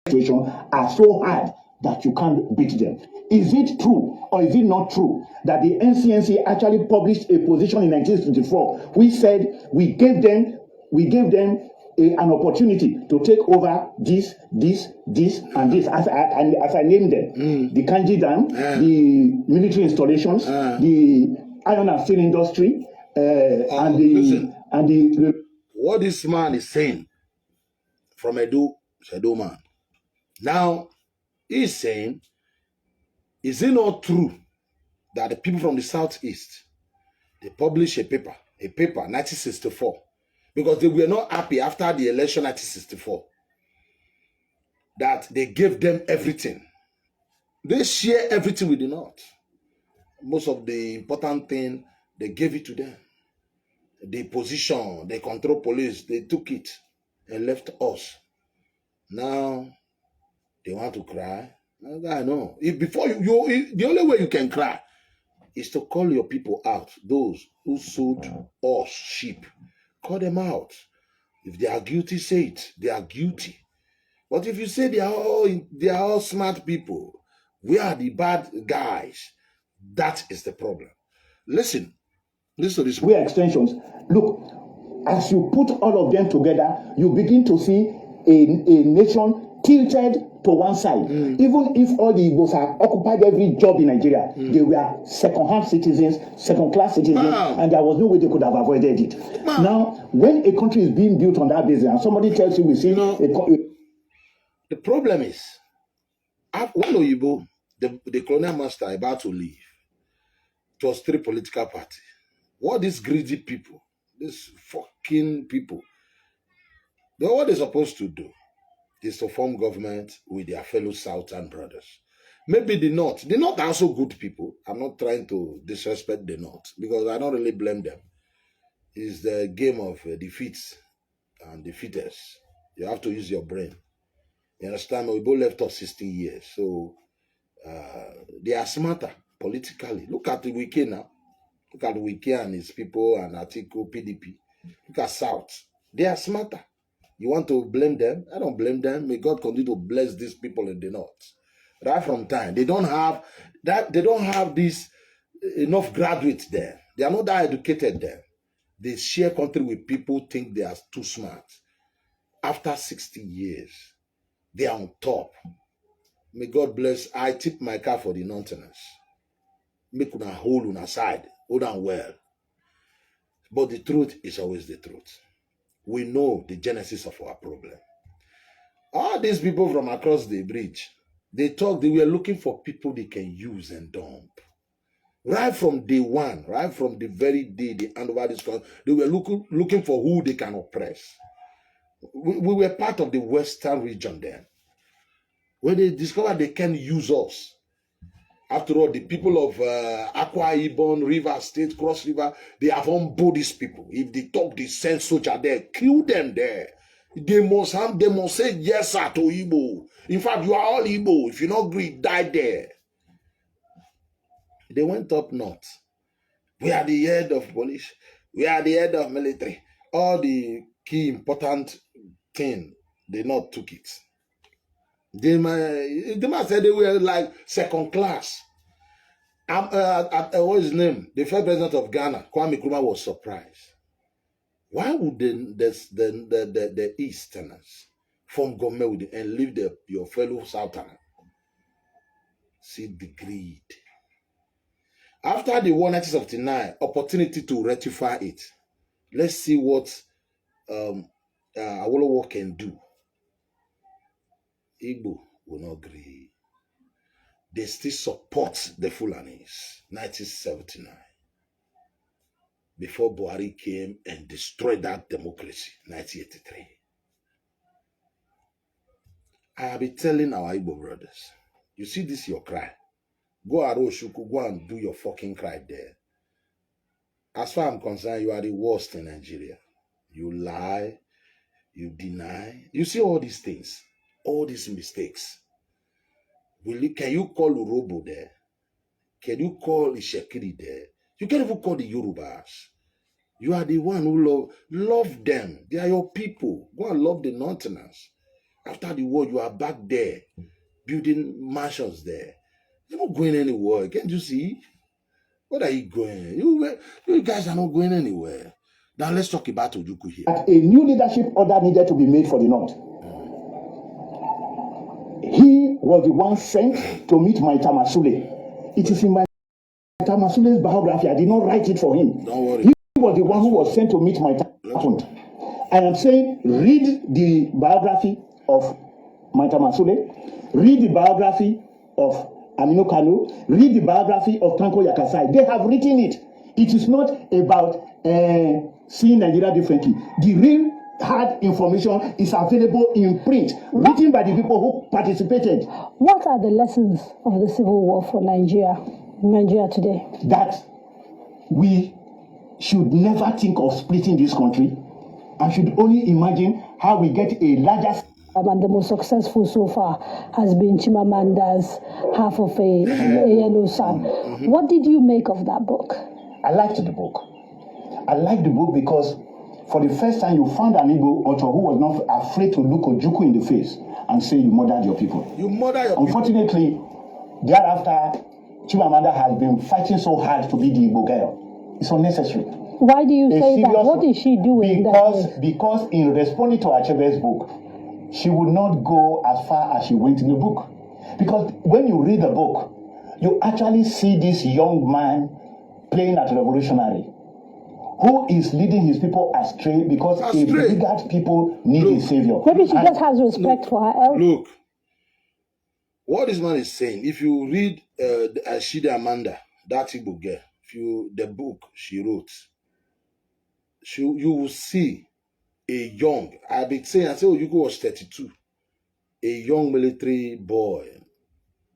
situation are so hard that you can't beat them. Is it true or is it not true that the NCNC actually published a position in 1964 which said we gave them an opportunity to take over this, and this, as I named them, the Kanji Dam, the military installations, the iron and steel industry, what this man is saying from Edo man. Now, he's saying, is it not true that the people from the Southeast, they published a paper, 1964, because they were not happy after the election 1964, that they gave them everything. They share everything with the North. Most of the important thing, they gave it to them. The position, the control police, they took it and left us. Now, they want to cry. I know. The only way you can cry is to call your people out. Those who sold us sheep, call them out. If they are guilty, say it. They are guilty. But if you say they are all smart people, we are the bad guys, that is the problem. Listen to this. We are extensions. Look, as you put all of them together, you begin to see a nation tilted to one side. Even if all the Igbos are occupied every job in Nigeria, they were second-hand citizens, second-class citizens, and there was no way they could have avoided it. Now, when a country is being built on that basis, and somebody tells you we see the problem is, when Oyibo, the colonial master, about to leave, it was 3 political parties. What these greedy people, these fucking people, what they're supposed to do is to form government with their fellow Southern brothers. Maybe the North are also good people. I'm not trying to disrespect the North because I don't really blame them. It's the game of defeats and defeaters. You have to use your brain. You understand? We both left us 16 years. So they are smarter politically. Look at the Wike now. Look at the Wike and his people and Atiku, PDP. Look at South. They are smarter. You want to blame them? I don't blame them. May God continue to bless these people in the North. Right from time. They don't have this enough graduates there. They are not that educated there. They share country with people who think they are too smart. After 60 years, they are on top. May God bless. I tip my car for the nonsense. Make una hold on aside. Hold on well. But the truth is always the truth. We know the genesis of our problem. All these people from across the bridge, they were looking for people they can use and dump. Right from day one, right from the very day they hand over this country, they were looking for who they can oppress. We were part of the Western region then. When they discovered they can use us, after all, the people of Akwa Ibom, River State, Cross River, they have humbled these people. If they talk, they send soldier there, kill them there. They must say yes sir to Igbo. In fact, you are all Igbo. If you not agree, die there. They went up north. We are the head of police. We are the head of military. All the key important thing, they not took it. The man said they were like second class. What is his name? The first president of Ghana, Kwame Nkrumah, was surprised. Why would the Easterners form government with you and leave your fellow Southerners? See the greed. After the war 1979, opportunity to rectify it. Let's see what Awolowo can do. Igbo will not agree. They still support the Fulanis. 1979. Before Buhari came and destroyed that democracy. 1983. I have been telling our Igbo brothers, you see this your cry. Go Aroshuku, go and do your fucking cry there. As far as I'm concerned, you are the worst in Nigeria. You lie, you deny. You see all these things, all these mistakes. Can you call Urobo there? Can you call Ishekiri there? You can't even call the Yorubas. You are the one who love them. They are your people. Go and love the Northerners. After the war, you are back there, building mansions there. You're not going anywhere. Can't you see? Where are you going? You guys are not going anywhere. Now let's talk about Ojukwu here. A new leadership order needed to be made for the North. He was the one sent to meet Maita Masule. It is in Maita Masule's biography. I did not write it for him. Don't worry. He was the one who was sent to meet Maita Masule. I am saying, read the biography of Maita Masule, read the biography of Aminu Kano, read the biography of Tanko Yakasai. They have written it. It is not about seeing Nigeria differently. The real hard information is available in print, written by the people who participated. What are the lessons of the Civil War for Nigeria today? That we should never think of splitting this country and should only imagine how we get a larger. And the most successful so far has been Chimamanda's Half of a Yellow Sun. What did you make of that book? I liked the book. I liked the book because for the first time you found an Igbo author who was not afraid to look Ojukwu in the face and say you murdered your people. You murdered your Unfortunately, thereafter, Chimamanda has been fighting so hard to be the Igbo girl. It's unnecessary. Why do you say that? What is she doing? Because in responding to Achebe's book, she would not go as far as she went in the book. Because when you read the book, you actually see this young man playing at revolutionary, who is leading his people astray because a beleaguered people need a savior. Maybe she just has respect for her elders. Look, what this man is saying, if you read Ashide Amanda, that Igbo girl, the book she wrote, you will see a young, I've been saying, Ojukwu was 32, a young military boy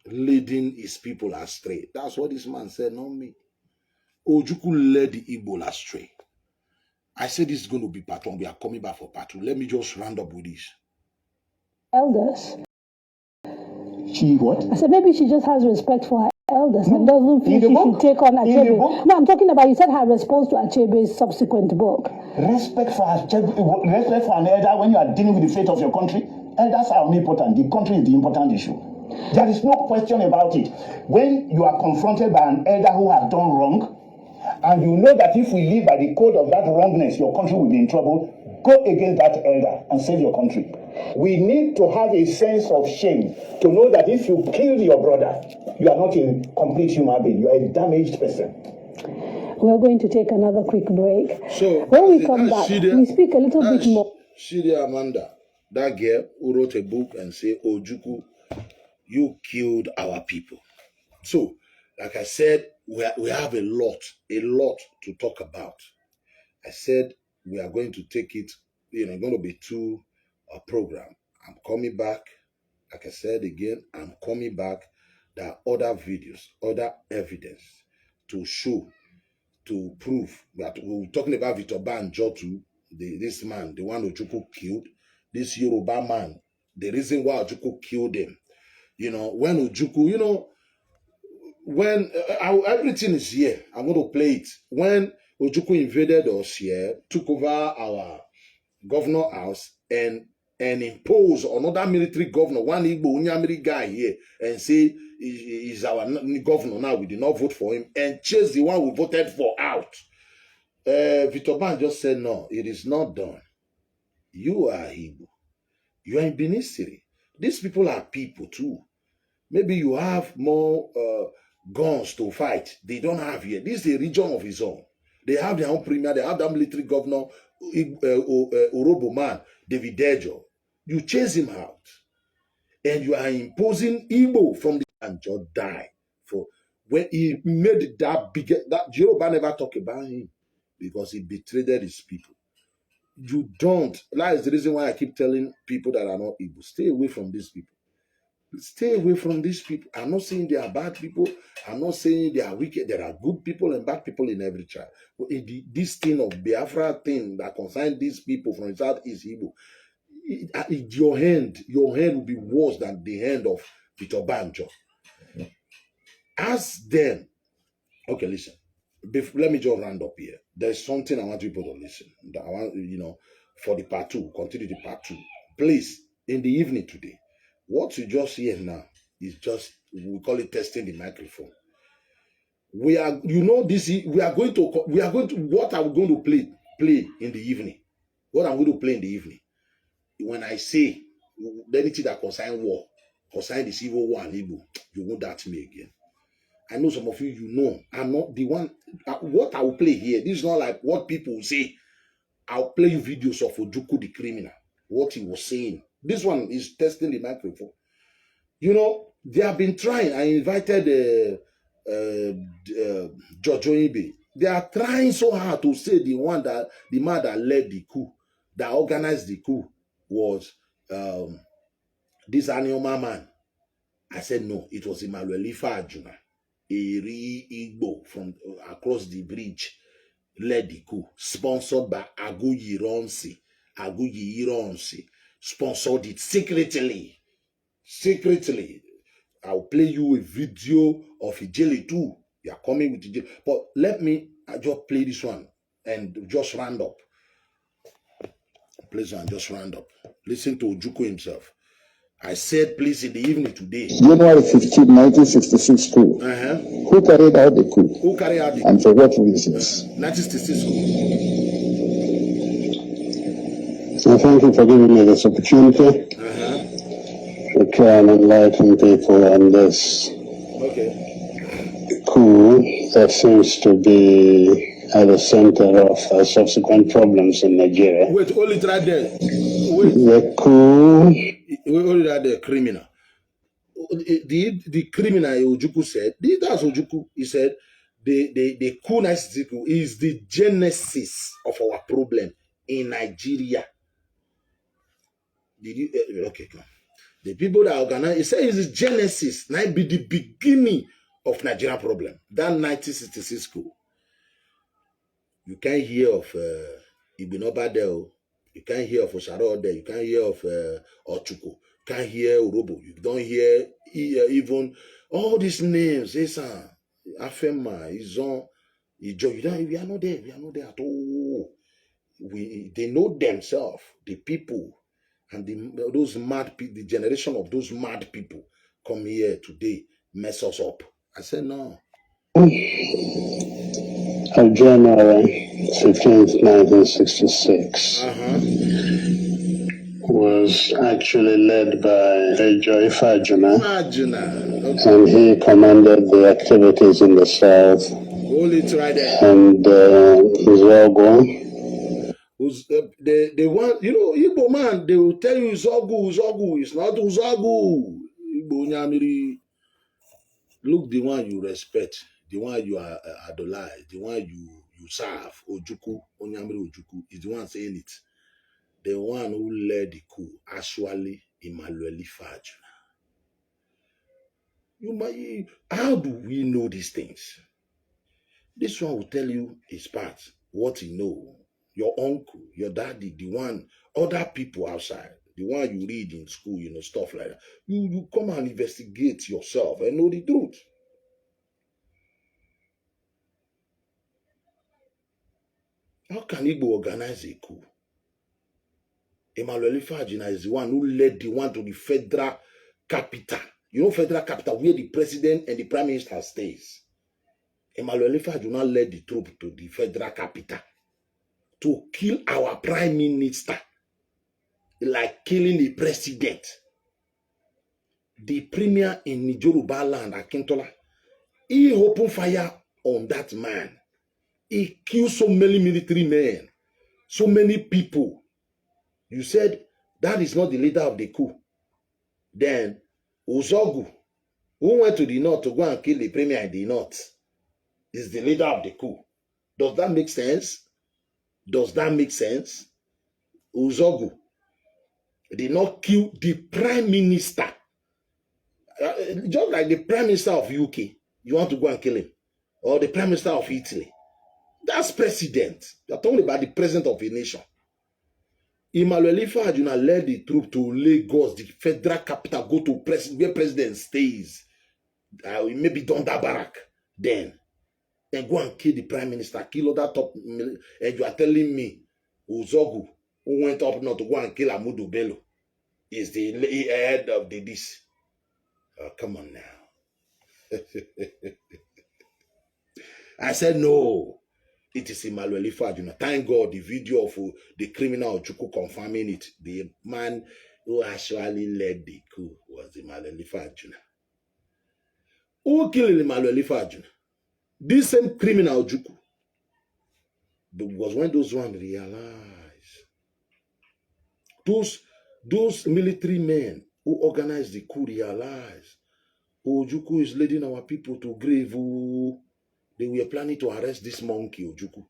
leading his people astray. That's what this man said, not me. Ojukwu led the Igbo astray. I said this is going to be part one. We are coming back for part two. Let me just round up with this. Elders. She what? I said maybe she just has respect for her elders and doesn't feel she should take on Achebe. No, I'm talking about, you said her response to Achebe's subsequent book. Respect for an elder when you are dealing with the fate of your country. Elders are omnipotent. The country is the important issue. There is no question about it. When you are confronted by an elder who has done wrong, and you know that if we live by the code of that wrongness, your country will be in trouble, go against that elder and save your country. We need to have a sense of shame to know that if you kill your brother, you are not a complete human being. You are a damaged person. We're going to take another quick break. So when we come back, we speak a little bit more. Ashide Amanda, that girl who wrote a book and say, Ojukwu, you killed our people. So, like I said, we have a lot to talk about. I said we are going to take it, going to be two program. I'm coming back. Like I said again, I'm coming back. There are other videos, other evidence to show, to prove that we were talking about Victor Banjo too, this man, the one Ojukwu killed, this Yoruba man, the reason why Ojukwu killed him. When Ojukwu, when everything is here, I'm going to play it. When Ojukwu invaded us here, took over our governor house and impose another military governor, one Igbo Unyamiri guy here, and say he's our governor now. We did not vote for him, and chase the one we voted for out. Victor Ban just said, no, it is not done. You are Igbo. You are in Benin City. These people are people too. Maybe you have more guns to fight. They don't have here. This is a region of his own. They have their own premier. They have their military governor, Orobo man, David Dejo. You chase him out. And you are imposing Igbo from the and just die. For when he made that Yoruba never talk about him because he betrayed his people. You don't. That is the reason why I keep telling people that are not Igbo, stay away from these people. Stay away from these people. I'm not saying they are bad people. I'm not saying they are wicked. There are good people and bad people in every tribe. This thing of Biafra thing that concerns these people from Southeast Igbo, your hand will be worse than the hand of Victor Banjo. Ask them. Okay, listen. Let me just round up here. There's something I want people to listen. That I want, for the part two, continue the part two. Please, in the evening today. What you just hear now is just, we call it testing the microphone. We are, we are going to, what are we going to play in the evening? What I'm going to play in the evening? When I say anything that concern war, concern the civil war and Igbo, you won't doubt me again. I know some of you, I'm not the one. What I will play here, this is not like what people will say. I'll play you videos of Ojukwu the criminal, what he was saying. This one is testing the microphone. They have been trying. I invited George Oyibe. They are trying so hard to say the man that led the coup, that organized the coup, was this Anioma man. I said no, it was Emmanuel Ifa Ajuna, a real Igbo from across the bridge, led the coup, sponsored by Aguyi Ironsi, sponsored it secretly. I'll play you a video of Ijele too. You are coming with Ijele. But let me just play this one and just round up. Please, just round up. Listen to Ojukwu himself. I said, please, in the evening today. January 15, 1966 coup. Who carried out the coup? Who carried out the coup? And for what reasons? 1966 coup. So thank you for giving me this opportunity to try and enlighten people on this coup that seems to be at the center of subsequent problems in Nigeria. Wait, hold it right there. The coup. Hold it right there, criminal. The criminal Ojukwu said, that's Ojukwu, he said, the coup is the genesis of our problem in Nigeria. Did you, okay, come. The people that organize, he said, it's the genesis, might be the beginning of Nigerian problem. That 1966 coup. You can't hear of Ibinobadel. You can't hear of Osharode. You can't hear of Ochuko. You can't hear Urobo. You don't hear even all these names. Esa, Afema, Izon, Ijo. We are not there. We are not there at all. They know themselves, the people, and those mad people, the generation of those mad people come here today, mess us up. I said no. January 15th, 1966 was actually led by Joy Fajuna, and he commanded the activities in the south. Hold it right there. And Uzogu. The one, Igbo man, they will tell you Uzogu. It's not Uzogu. Igbo Nyamiri. Look, the one you respect, the one you idolize, the one you serve, Ojukwu, Onyamiri Ojukwu, is the one saying it. The one who led the coup, actually, Emmanuel Ifa Ajuna. How do we know these things? This one will tell you his part, what he know. Your uncle, your daddy, the one, other people outside, the one you read in school, stuff like that. You come and investigate yourself and know the truth. How can Igbo organize a coup? Emmanuel Ifa Ajuna is the one who led the one to the federal capital. Federal capital where the president and the prime minister stays. Emmanuel Ifa Ajuna led the troop to the federal capital to kill our prime minister, like killing the president. The premier in Yoruba land, Akintola, he opened fire on that man. He killed so many military men, so many people. You said that is not the leader of the coup. Then Uzogu, who went to the north to go and kill the premier in the north, is the leader of the coup. Does that make sense? Does that make sense? Uzogu did not kill the prime minister. Just like the prime minister of UK, you want to go and kill him. Or the prime minister of Italy. That's president. You're talking about the president of a nation. Emmanuel Ifa Ajuna led the troop to Lagos, the federal capital, go to where president stays. Maybe Donda Barak. Then go and kill the prime minister, kill other top. And you are telling me, Uzogu, who went up not to go and kill Amudu Bello. is the head of the this. Oh, come on now. I said no. It is Emmanuel Ifeajuna. Thank God the video of the criminal Ojukwu confirming it. The man who actually led the coup was Emmanuel Ifeajuna. Who killed Emmanuel Ifeajuna? This same criminal Ojukwu. Because when those ones realized, those military men who organized the coup realized, Ojukwu is leading our people to grave. They were planning to arrest this monkey, Ojukwu,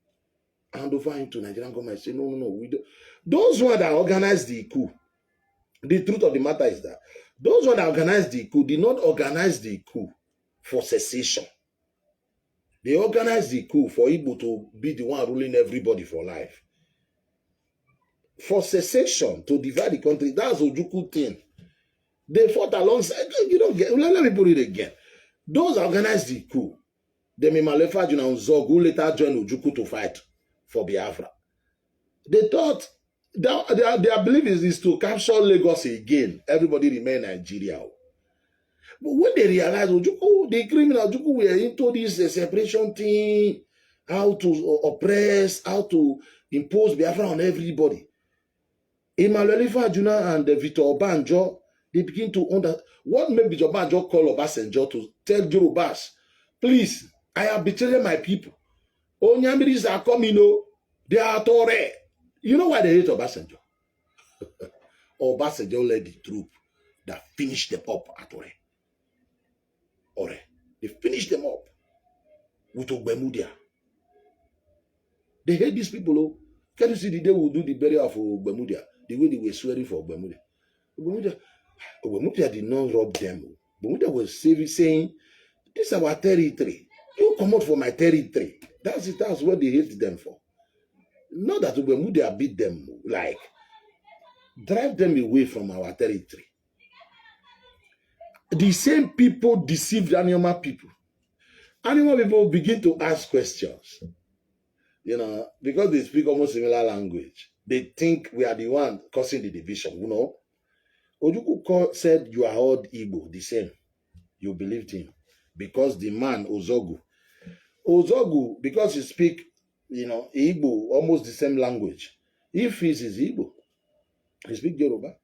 hand over him to Nigerian government. Say, no, we don't. Those ones that organized the coup, the truth of the matter is that those ones that organized the coup did not organize the coup for secession. They organized the coup for Igbo to be the one ruling everybody for life. For secession, to divide the country, that's Ojukwu thing. They fought alongside. You don't get. Let me put it again. Those that organized the coup, the Emmanuel Ifeajuna and Zog, who later joined Ojukwu to fight for Biafra. They thought their belief is to capture Lagos again. Everybody remain Nigeria. But when they realized Ojukwu, the criminal Ojukwu were into this separation thing, how to oppress, how to impose Biafra on everybody. Emmanuel Ifeajuna and Victor Obanjo, they begin to understand what made Victor Obanjo call Obasanjo to tell Yorubas, please, I have betrayed my people. Onyamiris are coming, they are Tore. You know why they hate Obasanjo? Obasanjo led the troop that finished them up at Ore. They finished them up with Ogbemudia. They hate these people. Can you see the day we'll do the burial of Ogbemudia? The way they were swearing for Ogbemudia. Ogbemudia did not rob them. Ogbemudia was saying, this is our territory. You come out for my territory. That's it. That's what they hate them for. Not that Ogbemudia beat them, like drive them away from our territory. The same people deceived animal people. Animal people begin to ask questions. Because they speak almost similar language. They think we are the one causing the division, Ojukwu said you are all Igbo, the same. You believed him. Because the man, Ozogu, because he speak, Igbo, almost the same language. If he's Igbo, he speak Yoruba.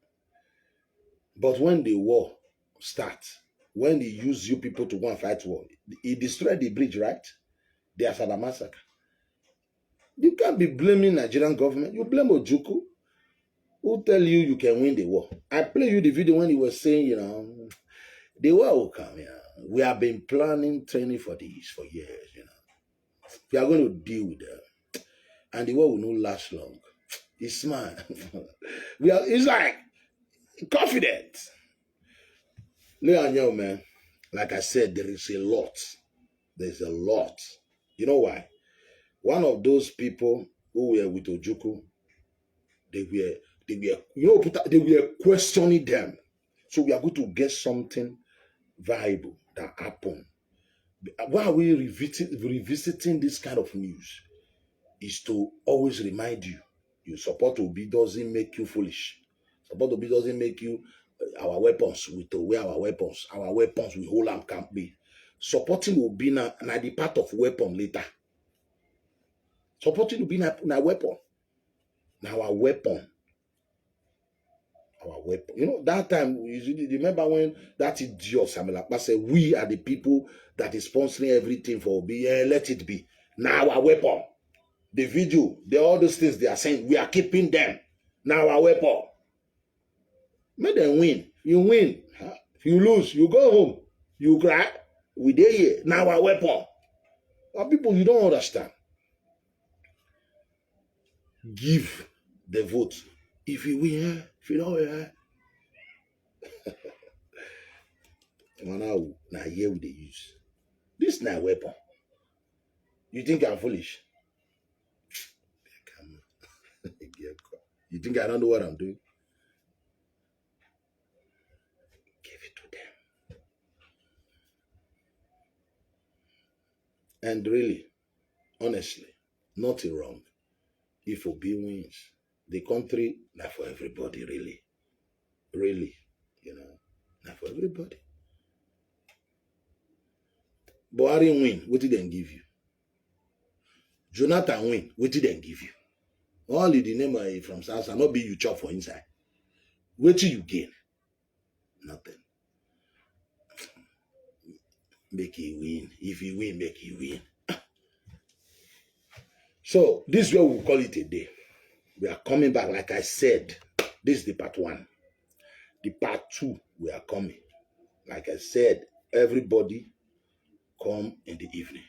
But when the war starts, when he used you people to go and fight war, he destroyed the bridge, right? The Asada massacre. You can't be blaming Nigerian government. You blame Ojukwu, who tell you can win the war. I play you the video when he was saying, the war will come. We have been planning training for this for years. We are going to deal with them, and the war will not last long. He's smart. It's like confident. Man, like I said, there is a lot. There's a lot. You know why? One of those people who were with Ojukwu, they were questioning them. So we are going to get something viable that happened. Why are we revisiting this kind of news? Is to always remind you, your support Obi doesn't make you foolish. Support Obi doesn't make you our weapons. We to wear our weapons. Our weapons we hold and can't be. Supporting Obi na the part of weapon later. Supporting Obi na weapon. Now our weapon. Our weapon. That time, you remember when that idiot Samuel Akpa said, we are the people that is sponsoring everything for Obi. Let it be. Now our weapon. The video, all those things they are saying, we are keeping them. Now our weapon. Make them win. You win. If you lose, you go home. You cry. We there here. Now our weapon. Our people, you don't understand. Give the vote. If you win, if you don't win, now here we they use. This is not a weapon. You think I'm foolish? You think I don't know what I'm doing? Give it to them. And really, honestly, nothing wrong. If Obi wins, the country, not for everybody, really. really, not for everybody. Buhari win, what did they give you? Jonathan win, what did they give you? Only the name from South not be you chop for inside. What do you gain? Nothing. Make it win. If you win, make it win. So this is where we'll call it a day. We are coming back, like I said. This is the part 1. The part 2, we are coming. Like I said, everybody come in the evening.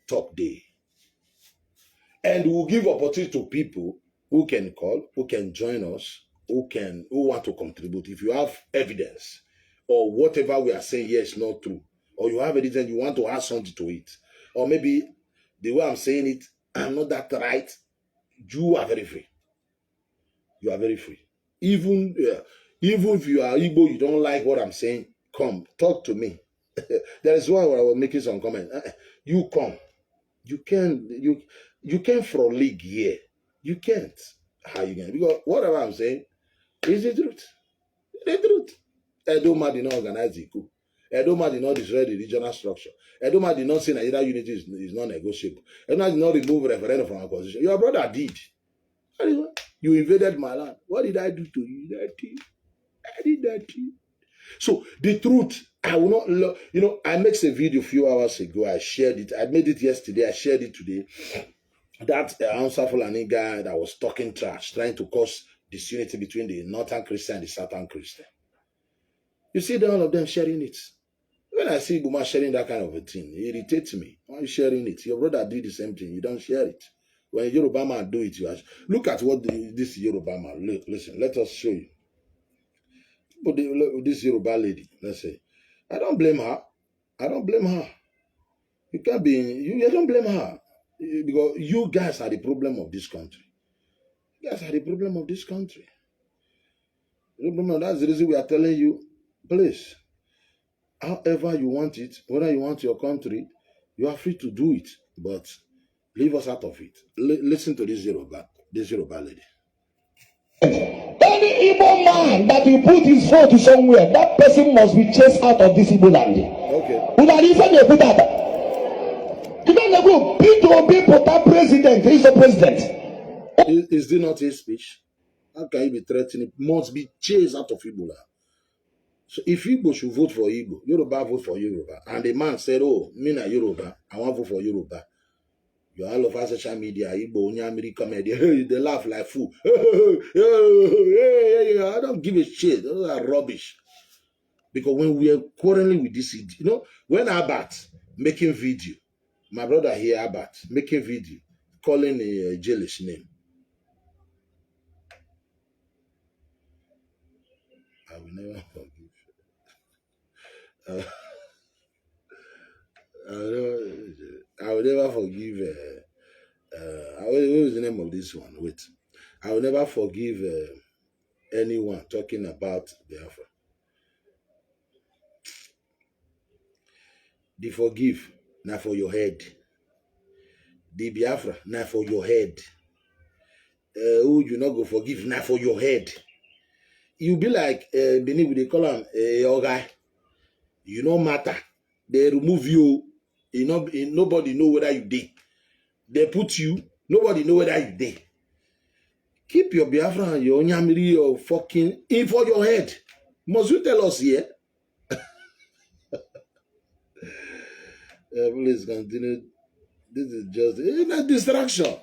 Talk day. And we'll give opportunity to people who can call, who can join us, who want to contribute. If you have evidence or whatever we are saying here is not true, or you have evidence, you want to add something to it, or maybe the way I'm saying it, I'm not that right, you are very free. You are very free. Even if you are Igbo, you don't like what I'm saying, come, talk to me. There is one where I was making some comment. You come. You can't for league here. You can't. How you can? Because whatever I'm saying is the truth. The truth. Edoma did not organize the coup. Edoma did not destroy the regional structure. Edoma did not say Nigeria unity is not negotiable. Edoma did not remove referendum from our constitution. Your brother did. You invaded my land. What did I do to you? I did that to you. So the truth, I will not, I made a video a few hours ago. I shared it. I made it yesterday. I shared it today. That Answer Fulani guy that was talking trash, trying to cause disunity between the Northern Christian and the Southern Christian. You see all of them sharing it. When I see Buma sharing that kind of a thing, it irritates me. Why are you sharing it? Your brother did the same thing. You don't share it. When Yoruba man do it, you look at what this Yoruba man, listen, let us show you. But this Yoruba lady, let's say, I don't blame her. I don't blame her. You can't be, you don't blame her. Because you guys are the problem of this country. You guys are the problem of this country. That's the reason we are telling you, please, however you want it, whether you want your country, you are free to do it. But leave us out of it. Listen to this Yoruba lady. Any Igbo man that will put his vote somewhere, that person must be chased out of this Igbo land. Okay. P2B put that president, he's the president. Is this not his speech? How can you be threatening? Must be chased out of Igbo land. So if Igbo should vote for Igbo, Yoruba vote for Yoruba. And the man said, oh, me na Yoruba, I want to vote for Yoruba. You all over social media, Igbo, Nyamiri comedy, they laugh like fool. I don't give a shit. Those are rubbish. Because when we are quarreling with this, when Abat making video, my brother here, Abat, making video, calling a jealous name. I will never forgive. I will never forgive. What was the name of this one? Wait. I will never forgive anyone talking about Biafra. The forgive, not for your head. The Biafra, not for your head. Who you not go forgive, not for your head. You be like Benin, they call him your guy. You no matter. They remove you. Nobody know whether you did. They put you. Nobody know whether you did. Keep your Biafra and your Nyamiri, your fucking in for your head. Must you tell us here? Please continue. This is just a distraction.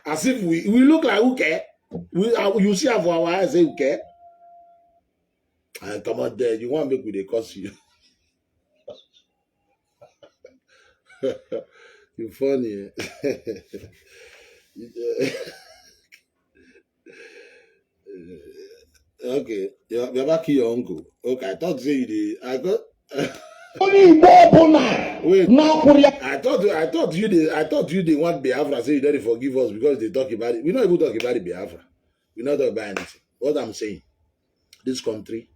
As if we look like who care. You see how our eyes say who care. And come on there, you want to make me they curse you. You're funny. Okay, you're back your uncle. Okay, I thought you did. I got. Wait. I thought you did want Biafra. Say you didn't forgive us because they talk about it. We're not even talking about the Biafra. We're not talking about anything. What I'm saying, this country,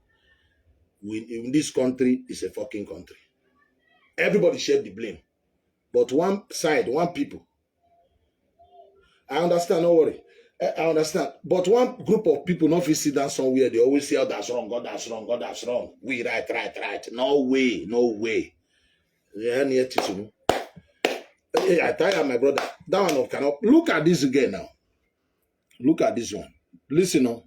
this country is a fucking country. Everybody shared the blame, but one side, one people. I understand, don't worry. I understand. But one group of people not sit down somewhere, they always say, oh, that's wrong, God, that's wrong, God, that's wrong. We right. No way, no way. Yeah, near to hey, I tell you, my brother, that one cannot. Look at this again now. Look at this one. Listen on.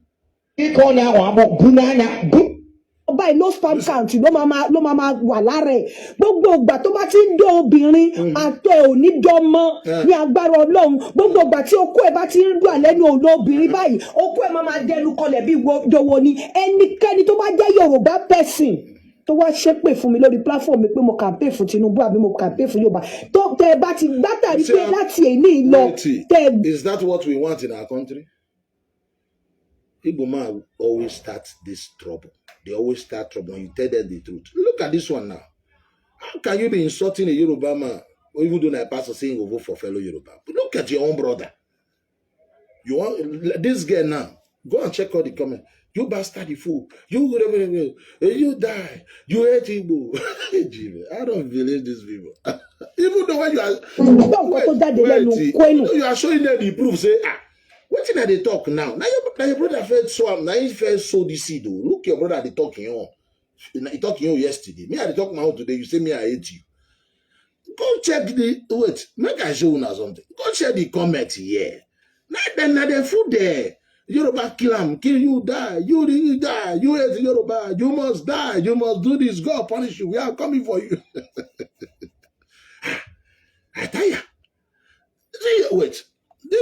Báyìí no sperm count ló máa wà lára ẹ̀ gbogbo ìgbà tó bá ti ń dán obìnrin àtọ̀ ẹ̀ ò ní dánmọ́ ní agbára Ọlọ́run gbogbo ìgbà tí okó ẹ̀ bá ti ń dùn lẹ́nu òun obìnrin báyìí okó ẹ̀ máa dẹnu kọlẹ̀ bí dowo ni ẹnikẹ́ni tó bá jẹ́ Yorùbá person tó wá ṣépè fún mi lórí platform mi pé mo campaign fún Tinubu àbí mo campaign fún Yorùbá tó tẹ bá ti gbátàrí pé láti èní lọ tẹ. Is that what we want in our country? Igbo man always start this trouble. They always start trouble when you tell them the truth. Look at this one now. How can you be insulting a Yoruba man, or even though a pastor saying go vote for fellow Yoruba? But look at your own brother. You want this girl now? Go and check all the comments. You bastard, you fool. You die. You hate Igbo. I don't believe these people. Even though when you are you are showing them the proof, say what thing they talk now? Now your brother first saw him. Now he first sow the seed. Look, your brother they talking on. He talking on yesterday. Me I they talk my own today. You say me I hate you. Go check the wait. Make I show you something. Go check the comment here. Now they food there. Yoruba kill him, kill you, die. You die. You hate Yoruba. You must die. You must do this. God punish you. We are coming for you. I tell you. Wait. The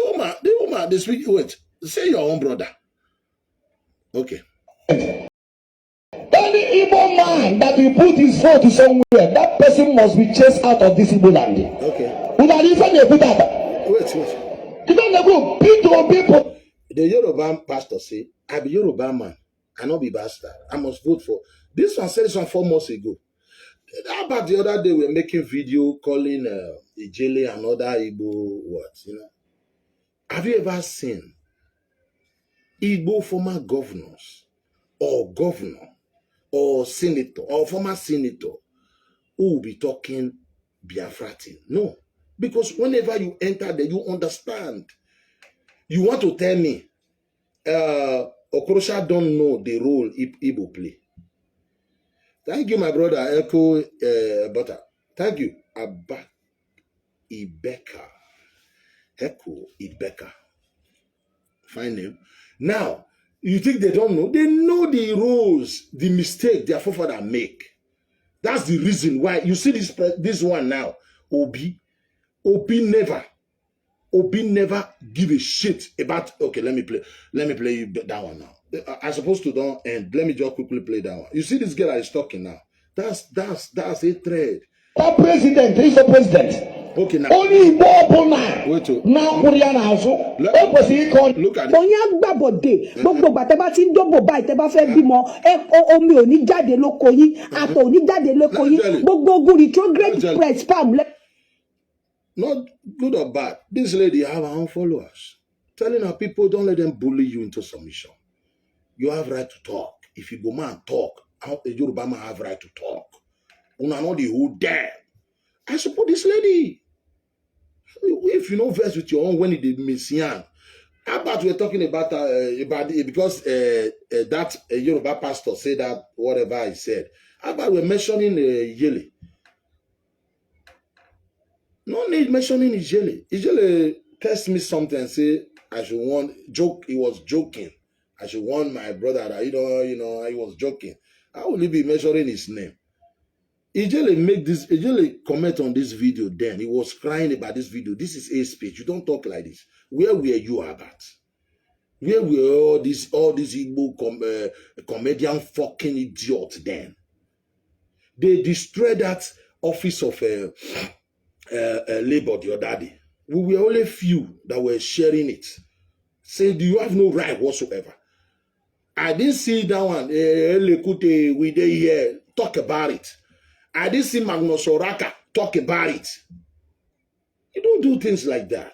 woman, they speak. Wait, say your own brother. Okay. Any Igbo man that will put his foot somewhere, that person must be chased out of this Igbo land. Okay. Wait. You don't go people. The Yoruba pastor say, I be Yoruba man. I not be bastard. I must vote for. This one said this one 4 months ago. How about the other day we're making video calling Ijele and other Igbo words, you know? Have you ever seen Igbo former governors or governor or senator or former senator who will be talking Biafrati? No. Because whenever you enter there, you understand. You want to tell me Okorosha don't know the role Igbo play. Thank you, my brother, Echo Butter. Thank you, Abba Ibeka. Echo Ibeka. Fine name. Now, you think they don't know? They know the rules, the mistake their forefather make. That's the reason why you see this one now. Obi never give a shit about. Okay, let me play you that one now. I supposed to don't end. Let me just quickly play that one. You see this girl that is talking now. That's a thread. That president is the president. Okay, now. Only now. Wait to. Now, look at it. Bóyá gbàbọ̀dé gbogbo ìgbà tẹ́ bá ti ń dóbò báyìí tẹ́ bá fẹ́ bímọ omi ò ní jáde lóko yín àtọ̀ ò ní jáde lóko yín gbogbo ogun retrograde press spam. Not good or bad. This lady have her own followers. Telling her people don't let them bully you into submission. You have right to talk. If you go man talk, a Yoruba man have right to talk. Una know the who there. I support this lady. If you know verse with your own when it is Messian. How about we're talking about because that Yoruba pastor said that whatever he said. How about we're mentioning Ijele? No need mentioning Ijele. Ijele text me something and say I should want joke. He was joking. I should warn my brother that you know he was joking. How will he be measuring his name? Ijele comment on this video then. He was crying about this video. This is a speech. You don't talk like this. Where were you about? Where were all these Igbo comedian fucking idiots then? They destroyed that office of labor the other day. We were only few that were sharing it. Say, do you have no right whatsoever? I didn't see that one. We dey here talk about it. I didn't see Magnus Oraka talk about it. You don't do things like that.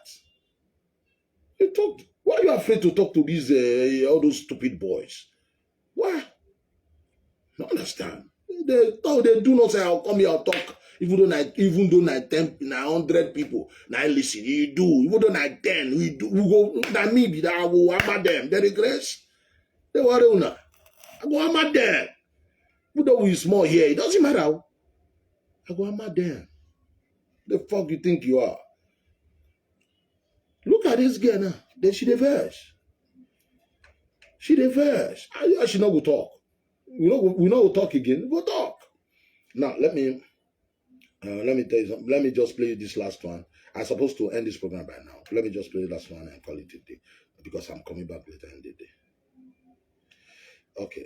You talk. Why are you afraid to talk to these all those stupid boys? Why? I don't understand. They do not say, I'll come here, I'll talk Even though na 100 people, now listen, you do. Even though na 10, we go. That me be that I go hammer them. They regress. They worry una. I go hammer them. Even though we small here, it doesn't matter. I go hammer them. The fuck you think you are? Look at this girl now. Then she the verse. She the verse. I should not go talk. We not go talk again. Go talk. Now let me tell you something. Let me just play this last one. I'm supposed to end this program by now. Let me just play the last one and call it a day because I'm coming back later in the day. Okay.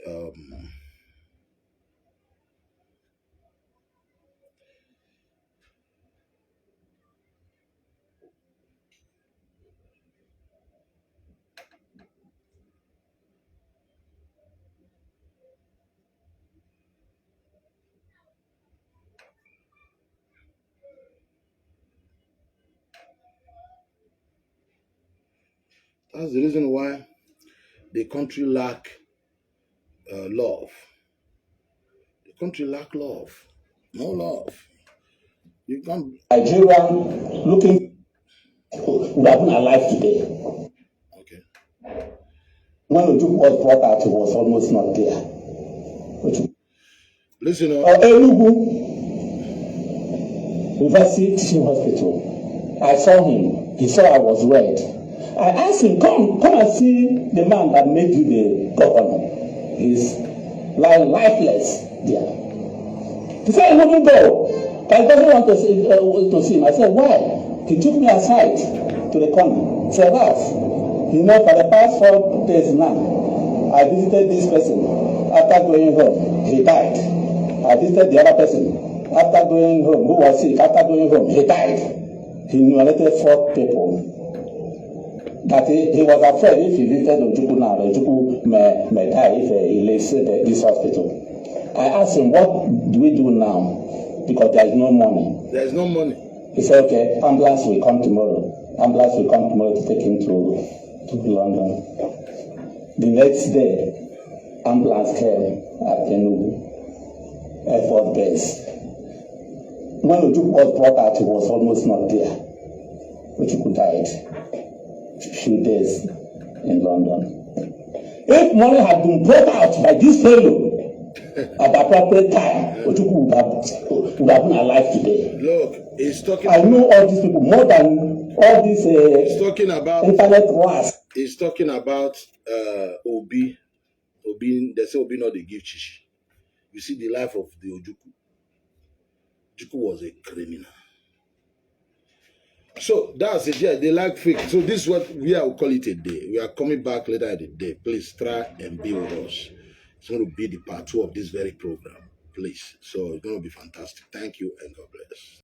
That's the reason why the country lack love. The country lack love. No love. You can't. Nigeria looking would have been alive today. Okay. When Ojukwu was brought out, he was almost not there. Listen. Enugu University Teaching Hospital. I saw him. He saw I was red. I asked him, come and see the man that made you the governor. He's lying lifeless there. He said he wouldn't go. I doesn't want to see him. I said, why? He took me aside to the corner. He said, Ralph, you know, for the past 4 days now, I visited this person. After going home, he died. I visited the other person. After going home, who was sick, after going home, he died. He enumerated 4 people. That he was afraid if he visited Ojukwu now, Ojukwu may die if he leaves this hospital. I asked him, what do we do now? Because there is no money. There is no money. He said, okay, ambulance will come tomorrow. Ambulance will come tomorrow to take him to London. The next day, ambulance came at Enugu Air Force Base. When Ojukwu was brought out, he was almost not there. Ojukwu died a few days in London. If money had been brought out by this fellow at the appropriate time, Ojukwu would have been alive today. Look, he's talking. I know all these people more than all these he's talking about internet wars. He's talking about Obi. They say Obi not they give Chichi. You see the life of the Ojukwu. Ojukwu was a criminal. So that's it. Yeah, they like fake. So this is what we will call it a day. We are coming back later in the day. Please try and be with us. It's going to be the part 2 of this very program. Please. So it's going to be fantastic. Thank you and God bless.